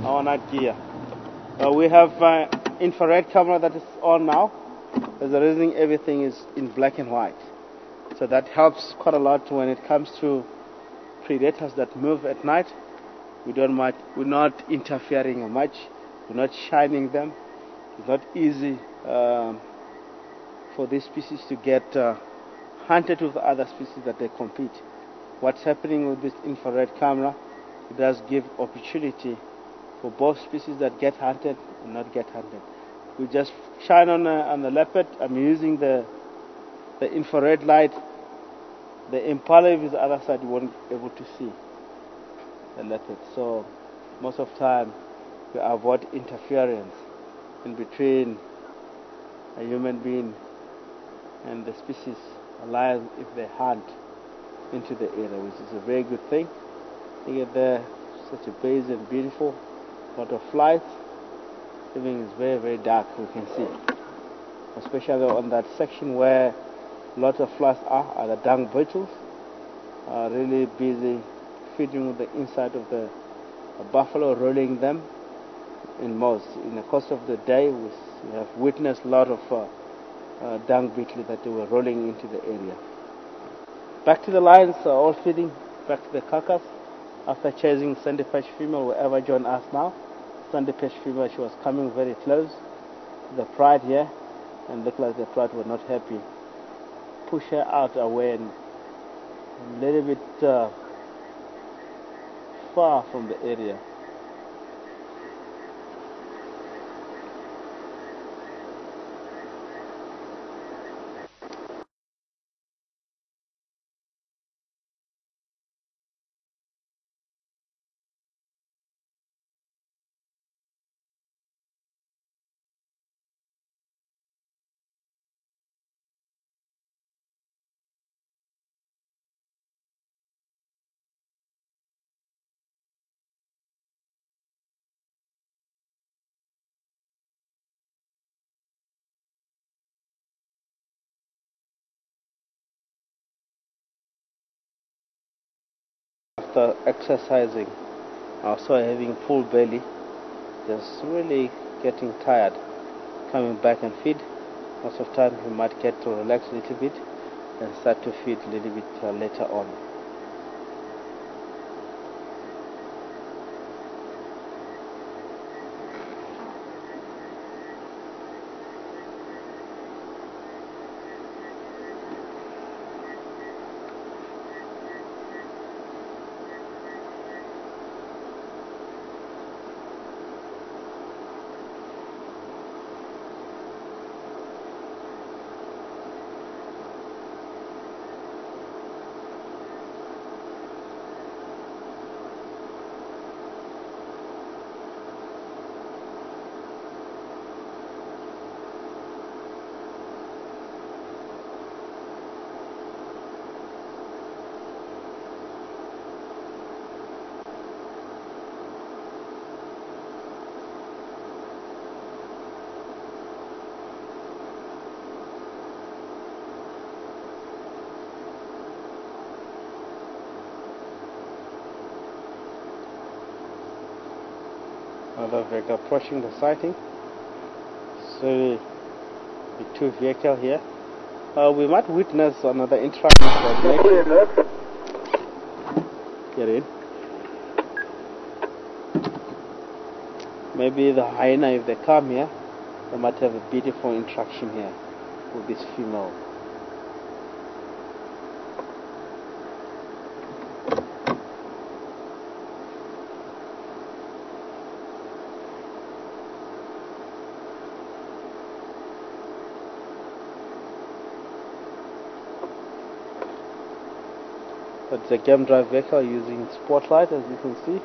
our night gear. We have infrared camera that is on now. There's a reason everything is in black and white. So that helps quite a lot when it comes to predators that move at night. We're not interfering much. We're not shining them. It's not easy for these species to get hunted with other species that they compete. What's happening with this infrared camera, it does give opportunity for both species that get hunted and not get hunted. We just shine on the leopard. I'm using the infrared light. The impala, if it's the other side, you won't be able to see the leopard. So most of the time we avoid interference in between a human being and the species, a lion, if they hunt into the area, which is a very good thing. You get there, such a basin, beautiful, lot of flies. Everything is very, very dark, we can see. Especially on that section where lots of flies are the dung beetles, are really busy feeding with the inside of the buffalo, rolling them in moss. In the course of the day, we have witnessed a lot of dung beetles that they were rolling into the area. Back to the lions, all feeding back to the carcass after chasing sandy patch female. Whoever joined us now, sandy patch female, she was coming very close to the pride here, and looked like the pride were not happy. Push her out away and a little bit far from the area. After exercising, also having full belly, just really getting tired, coming back and feed. Most of the time we might get to relax a little bit and start to feed a little bit later on. Another vehicle approaching the sighting. So the two vehicle here, We might witness another interaction coordination. Get in. Maybe the hyena, if they come here, they might have a beautiful interaction here with this female. It's a game drive vehicle using spotlight, as you can see.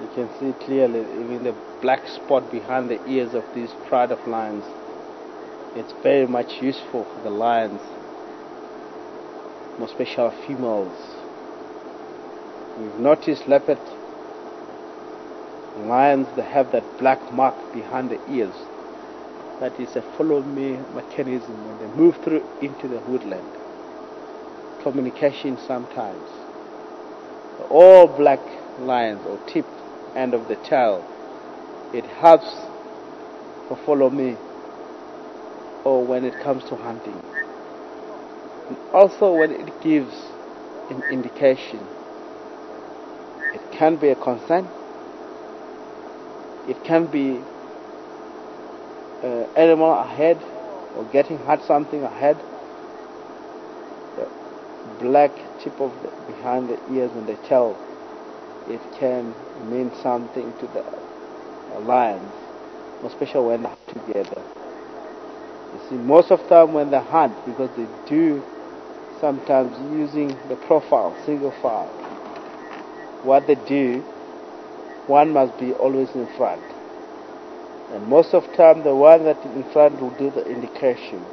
You can see clearly even the black spot behind the ears of these pride of lions. It's very much useful for the lions, more especially females. We've noticed leopard lions, they have that black mark behind the ears. That is a follow me mechanism when they move through into the woodland. Communication sometimes. All black lions or tip end of the tail, it helps for follow me or when it comes to hunting, and also when it gives an indication. It can be a consent, it can be animal ahead or getting hurt something ahead. The black tip of behind the ears and the tail, it can mean something to the lions, especially when they're together. You see, most of the time when they hunt, because they do sometimes using the profile, single file, what they do, one must be always in front. And most of the time the one that is in front will do the indication.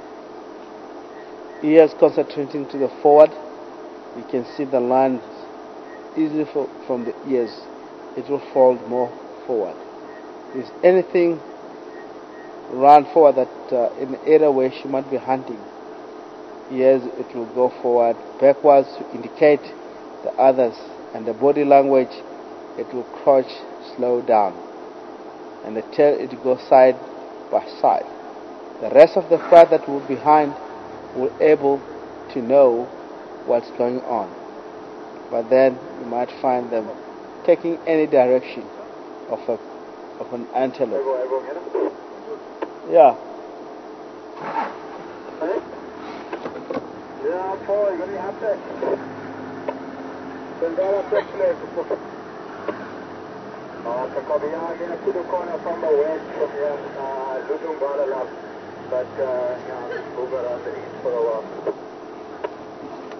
Ears concentrating to the forward, you can see the lines easily from the ears, it will fold more forward. If anything run forward that in the area where she might be hunting, yes, it will go forward, backwards to indicate the others, and the body language, it will crouch, slow down, and the tail, it goes side by side. The rest of the fat that will be behind will able to know what's going on. But then you might find them taking any direction of an antelope. Yeah.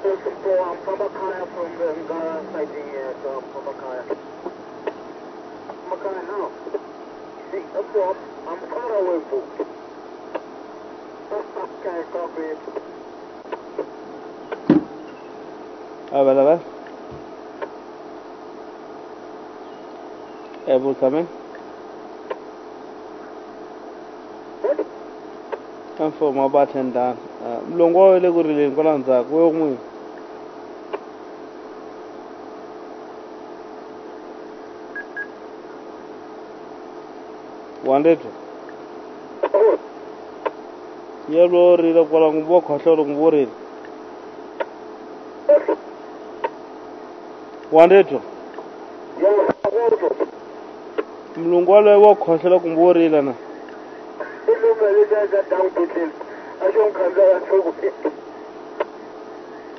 I'm from Makaya from Ngara sighting at from Makaya. Makaya now. See, I'm far away from. Okay, copy. Well. Able come in? Come for my button down. Mlongo ile kurile nkolanza kuyo mwe. Wanted yellow read up along walk hotel and worried. Wanted to Mlungwale walk hotel and worried.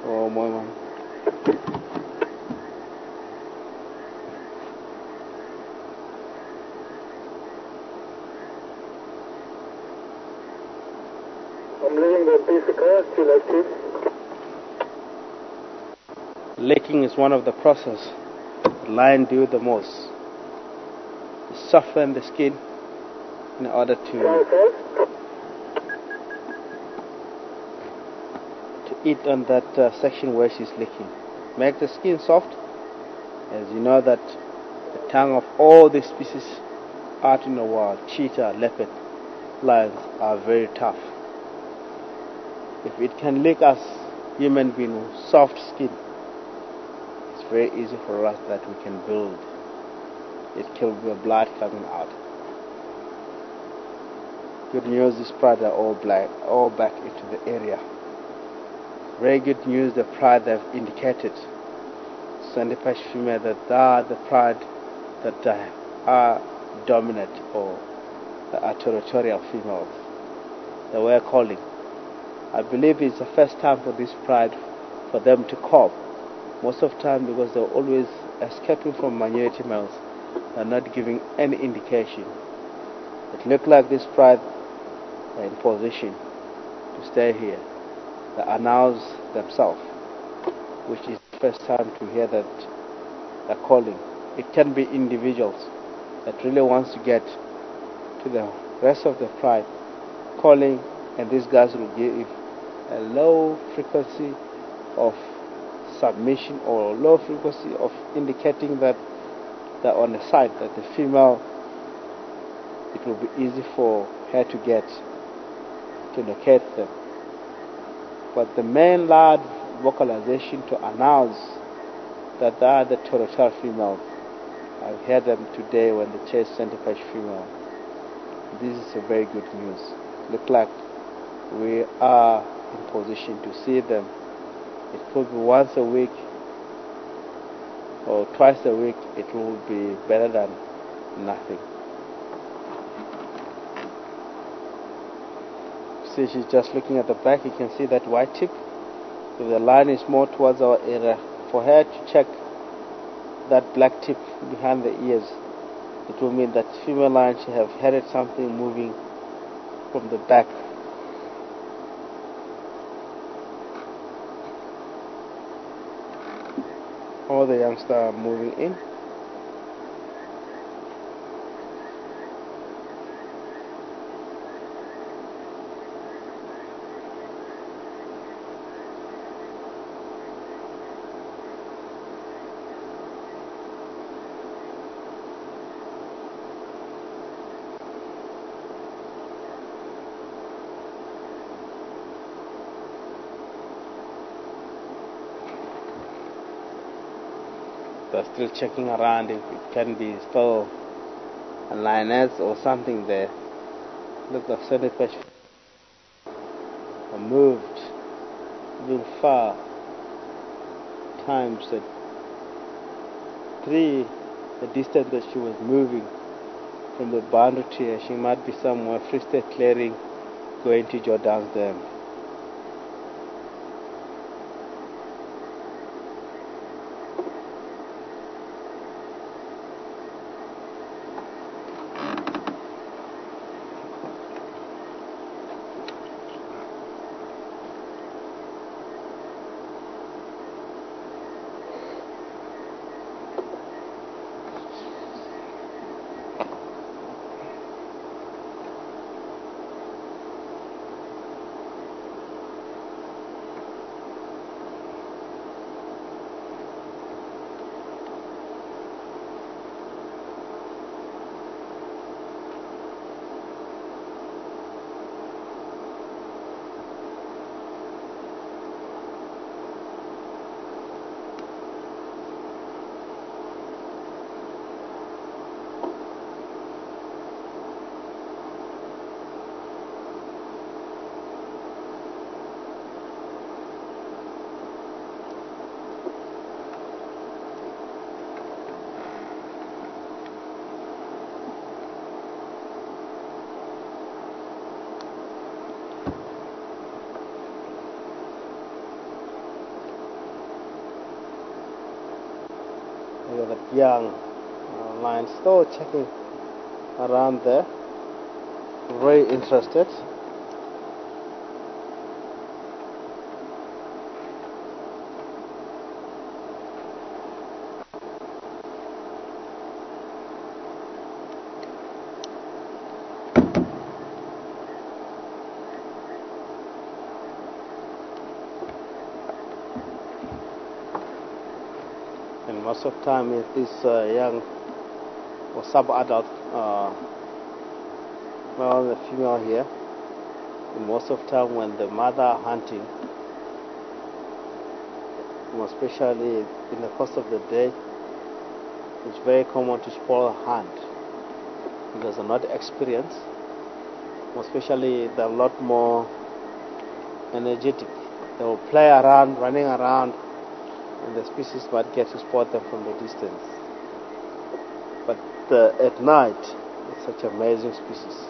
Oh, my man. I'm leaving the basic car to like this. Licking is one of the process lion do the most. They soften the skin in order to eat on that section where she's licking. Make the skin soft, as you know that the tongue of all the species out in the world, cheetah, leopard, lions, are very tough. If it can lick us human beings with soft skin, it's very easy for us that we can build. It kills the blood coming out. Good news, this pride are all black, all back into the area. Very good news, the pride they've indicated, Sandipash female, that they are the pride that are dominant or are territorial females. They were calling. I believe it's the first time for this pride for them to call. Most of the time, because they're always escaping from minority males, they're not giving any indication. It looked like this pride are in position to stay here. They announce themselves, which is the first time to hear that they're calling. It can be individuals that really wants to get to the rest of the pride calling, and these guys will give a low frequency of submission or low frequency of indicating that they're on the side, that the female, it will be easy for her to get to locate them. But the main loud vocalization to announce that they are the territorial female, I've heard them today when they chase Sandipash female. This is a very good news. Look like we are in position to see them. It could be once a week or twice a week. It will be better than nothing. See, she's just looking at the back. You can see that white tip. If the line is more towards our area, for her to check that black tip behind the ears, it will mean that female lion should have headed something moving from the back. All the youngsters are moving in. They're still checking around if it can be still a lioness or something there. Look, the Sandipash moved, moving far. Times at 3, the distance that she was moving from the boundary tree. She might be somewhere free state clearing, going to Jordan's Dam. Look at that young lion still checking around there, very interested. And most of the time, if these young or sub-adult male and female here. And most of the time when the mother are hunting, more especially in the course of the day, it's very common to spoil a hunt because they're not experienced. More especially they're a lot more energetic. They will play around, running around, and the species might get to spot them from the distance. But at night, it's such an amazing species.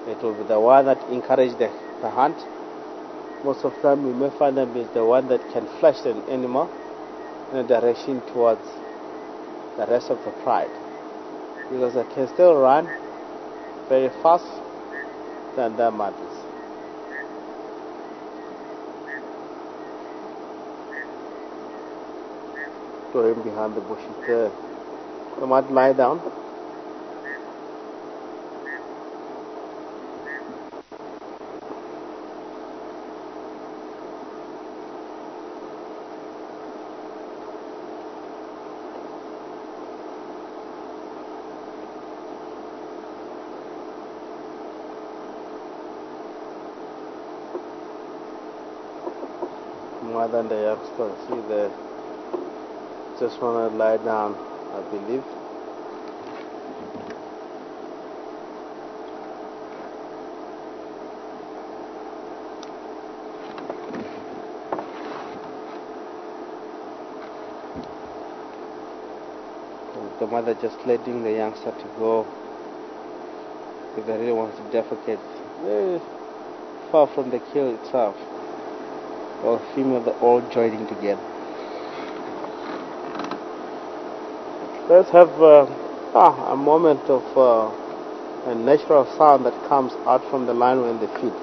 It will be the one that encourages the hunt. Most of the time, you may find them is the one that can flash an animal in a direction towards the rest of the pride, because they can still run very fast than their mothers. To him behind the bushes there. You might lie down. More than the youngster. See there. Just want to lie down, I believe. And the mother just letting the youngster to go if they really wants to defecate very far from the kill itself. Or female, they're all joining together. Let's have a moment of a natural sound that comes out from the line when they feed.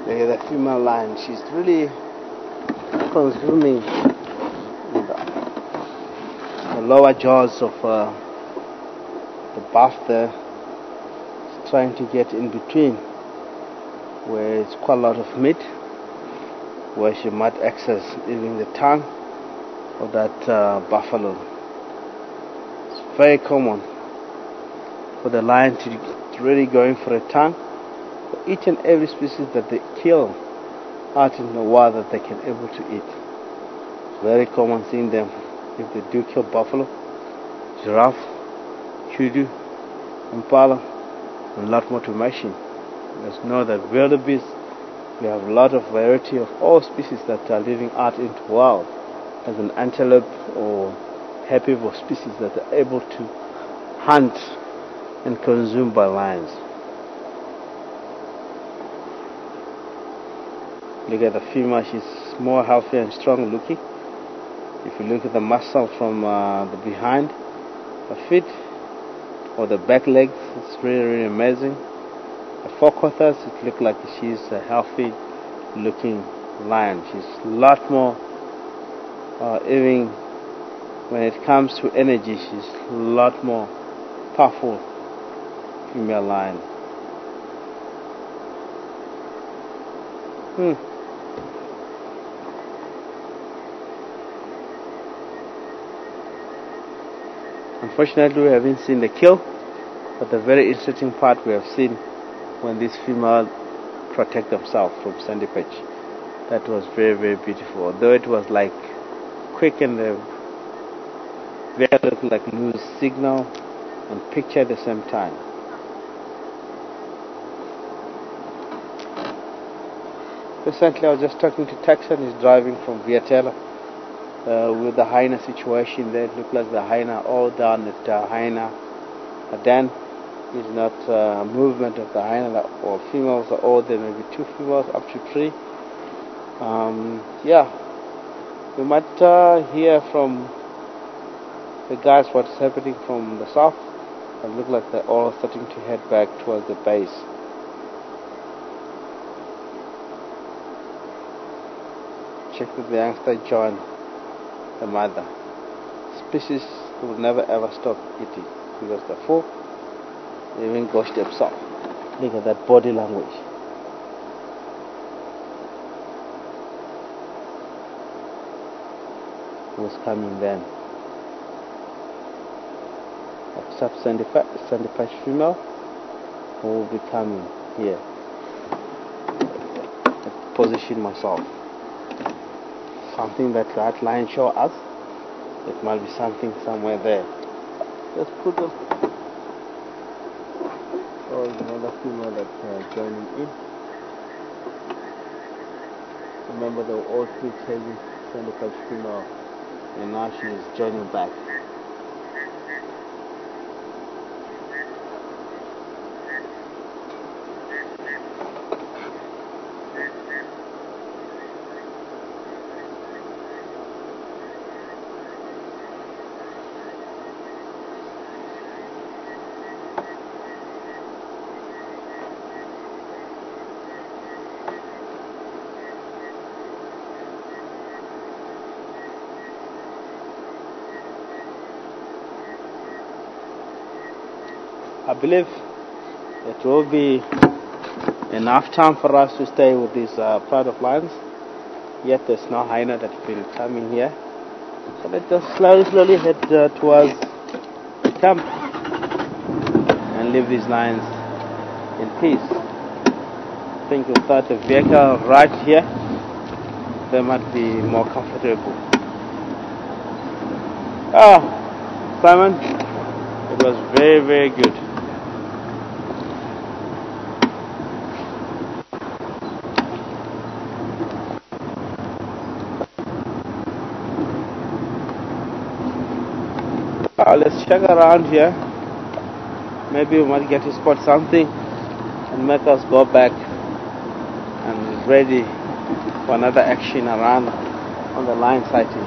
Look at the female lion. She's really consuming the lower jaws of the buff there. She's trying to get in between where it's quite a lot of meat, where she might access even the tongue of that buffalo. It's very common for the lion to really going for a tongue for each and every species that they kill out in the wild that they can able to eat. It's very common seeing them if they do kill buffalo, giraffe, kudu, impala, and a lot more to mention. Let's know that wildebeest, we have a lot of variety of all species that are living out into wild, as an antelope or herbivore species that are able to hunt and consumed by lions. Look at the female, she's more healthy and strong looking. If you look at the muscle from the behind her feet or the back legs, it's really, really amazing. The forequarters, it looks like she's a healthy looking lion. She's a lot more, even when it comes to energy, she's a lot more powerful female lion. Unfortunately, we haven't seen the kill, but the very interesting part we have seen when this female protect themselves from sandy patch. That was very, very beautiful. Although it was like quick and very little like lose signal and picture at the same time. Recently, I was just talking to Texan. He's driving from Vietela with the hyena situation there. It looked like the hyena all down at hyena den. Is not movement of the hyena, or females are all there, maybe 2 females up to 3. Yeah, we might hear from the guys what's happening from the south. It looks like they're all starting to head back towards the base. Check that the youngster join the mother. Species will never ever stop eating because they're full. Even goes to himself. Look at that body language. Who's coming then? Except sandy patch female, who will be coming here. I position myself. Something that line show us. It might be something somewhere there. Let's put them. Oh, another female that's joining in. Remember, they were all 3 chasing sandy patch female, and now she is joining back. I believe it will be enough time for us to stay with this pride of lions. Yet there's no hyena that will come in here. So let's just slowly head towards the camp and leave these lions in peace. I think we'll start a vehicle right here. They might be more comfortable. Simon, it was very, very good. Let's check around here. Maybe we might get to spot something and make us go back and ready for another action around on the line sighting.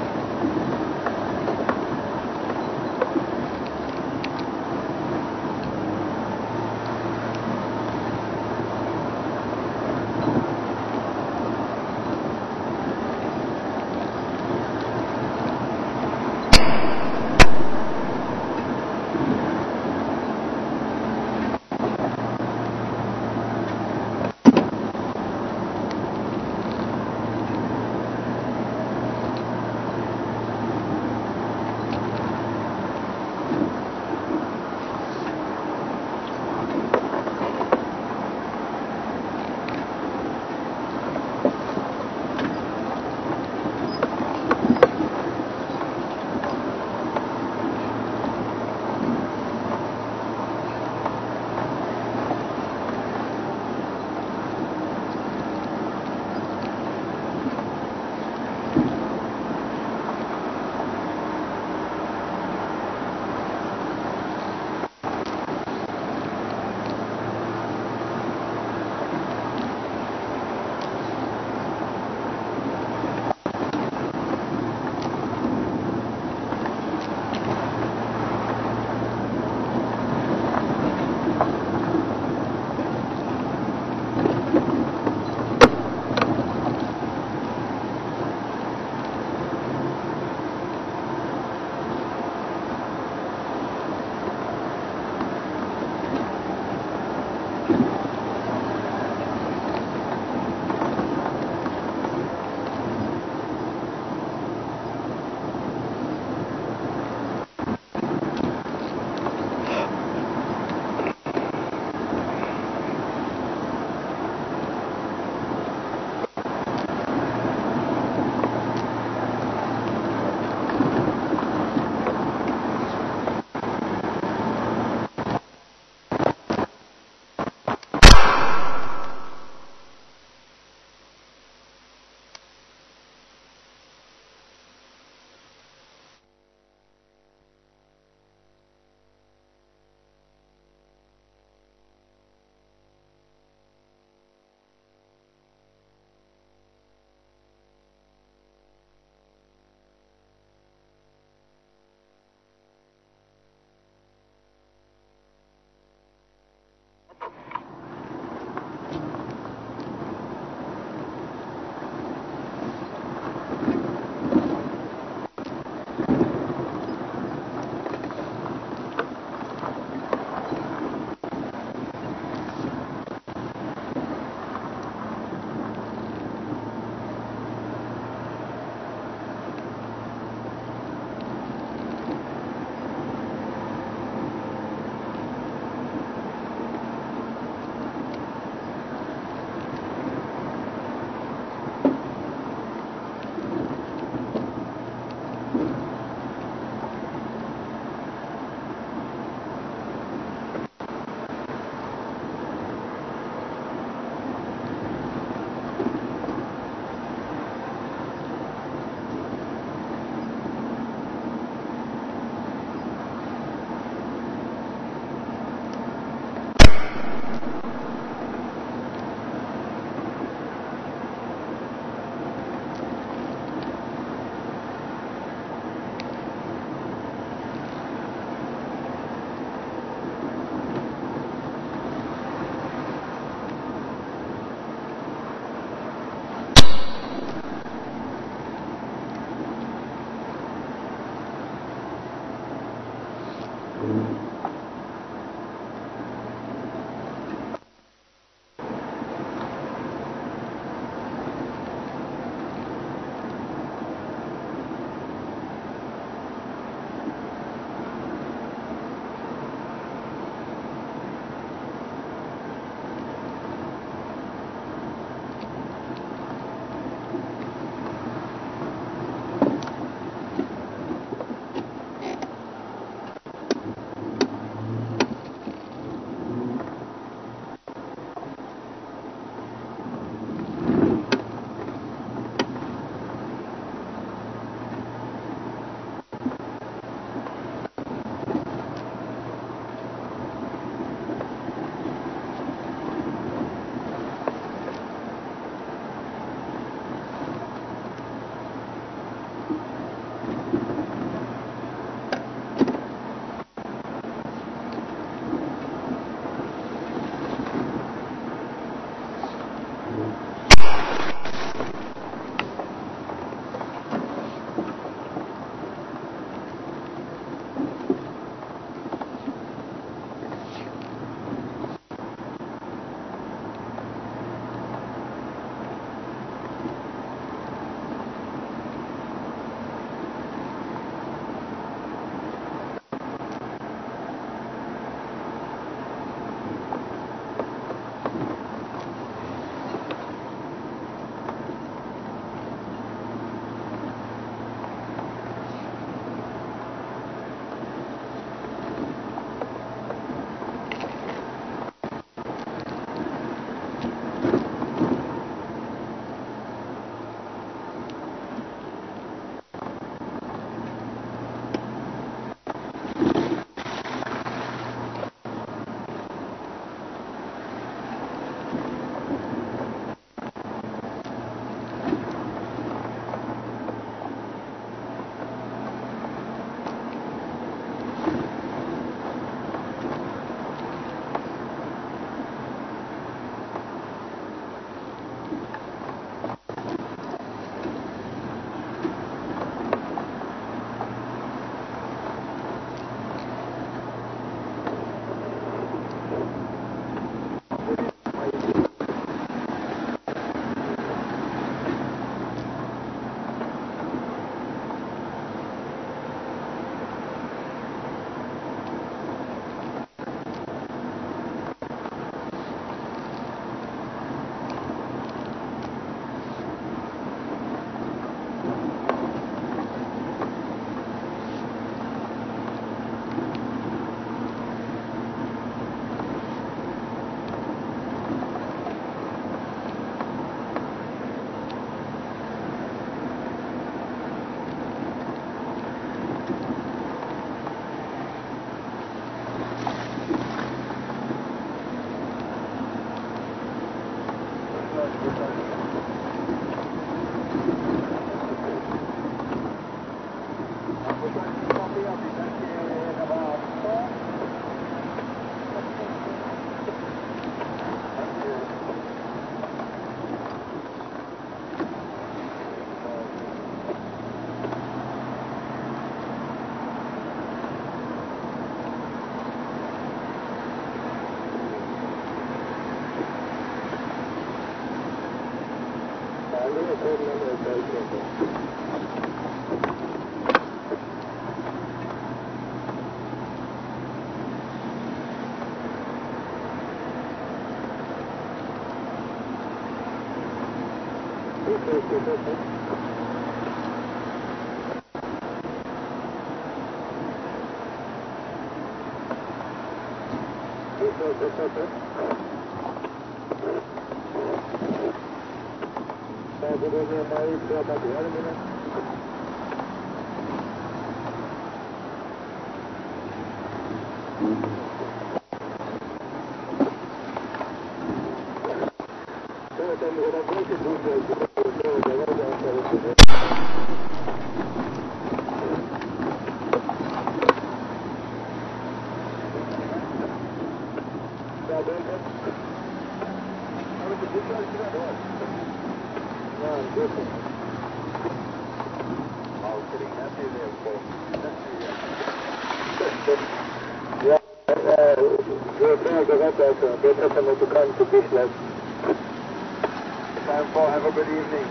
Time for, have a good evening.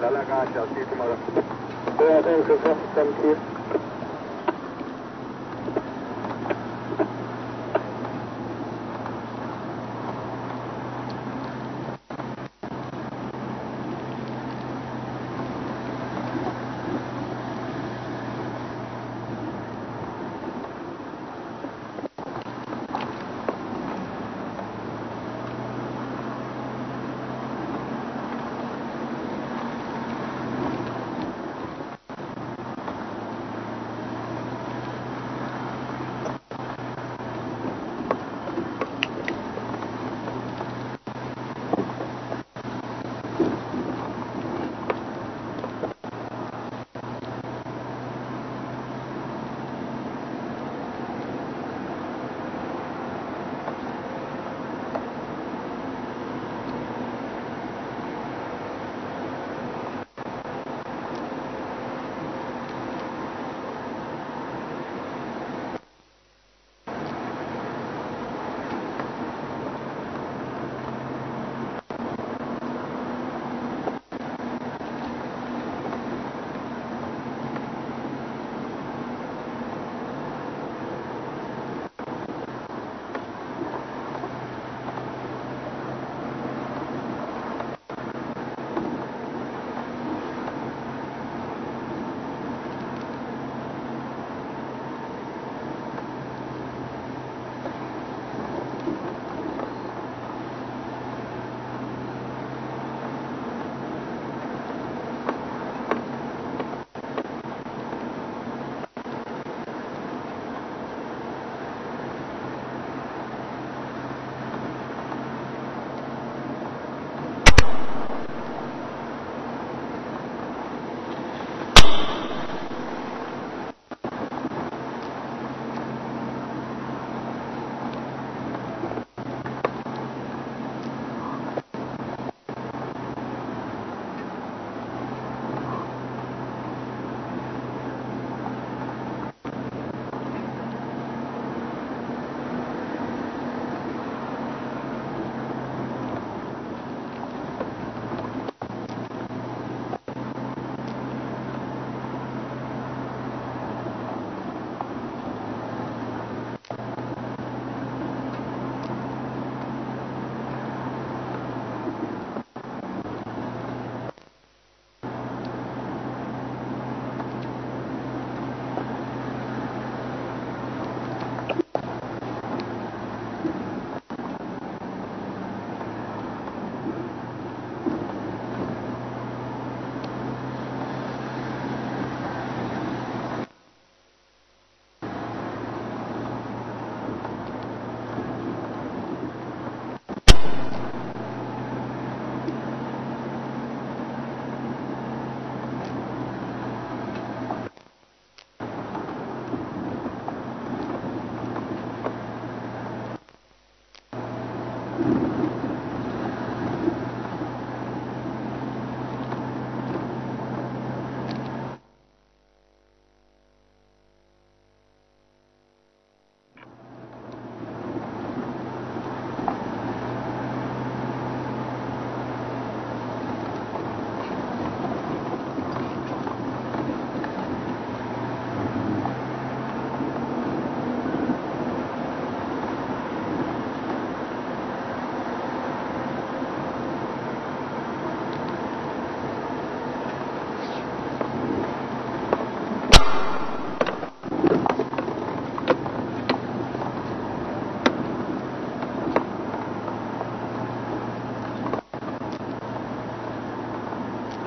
Lalaga, I'll see you tomorrow. Yeah, thank you, sir. Thank you.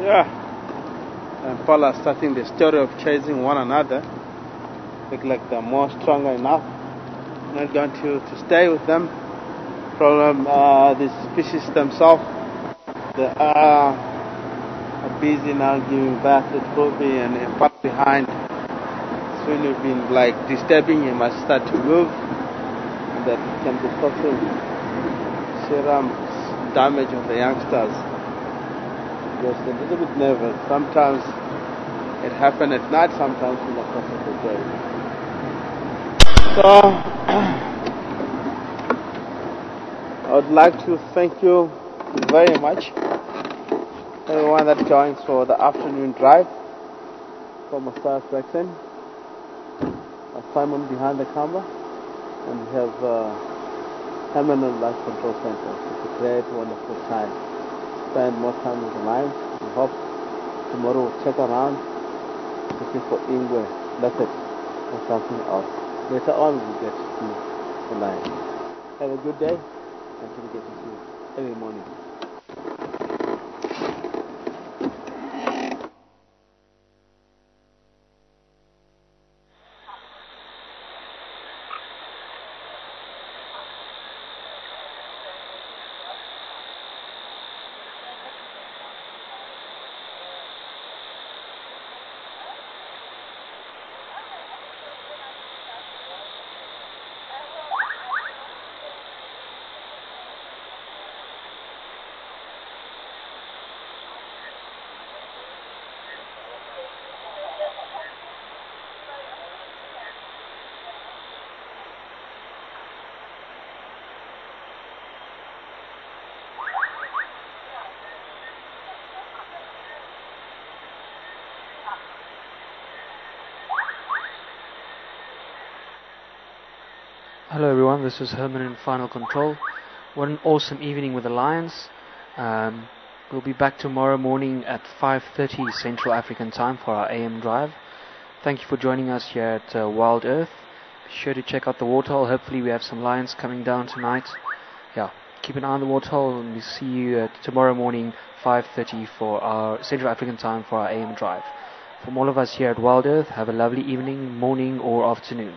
Yeah. And Paul are starting the story of chasing one another. Look like they're more stronger enough. Not going to stay with them. Problem, the species themselves, they are busy now giving birth to trophy and Paul behind. It's really been like disturbing. He must start to move. And that can be causing serum damage of the youngsters. Just a little bit nervous. Sometimes it happens at night, sometimes in the course of the day. So I would like to thank you very much, everyone that joins for the afternoon drive. From Star Jackson, Simon behind the camera, and we have Herman on Life Control Center. It's a great, wonderful time. Spend more time with the lions. We hope tomorrow we'll check around looking for Ingwe, Leopard, or something else. Later on we'll get to see the lions. Have a good day until we get to see you every morning. Hello everyone, this is Herman in Final Control. What an awesome evening with the Lions. We'll be back tomorrow morning at 5:30 Central African time for our AM drive. Thank you for joining us here at Wild Earth. Be sure to check out the waterhole. Hopefully we have some lions coming down tonight. Yeah, keep an eye on the waterhole, and we'll see you tomorrow morning 5:30 for our Central African time for our AM drive. From all of us here at Wild Earth, have a lovely evening, morning or afternoon.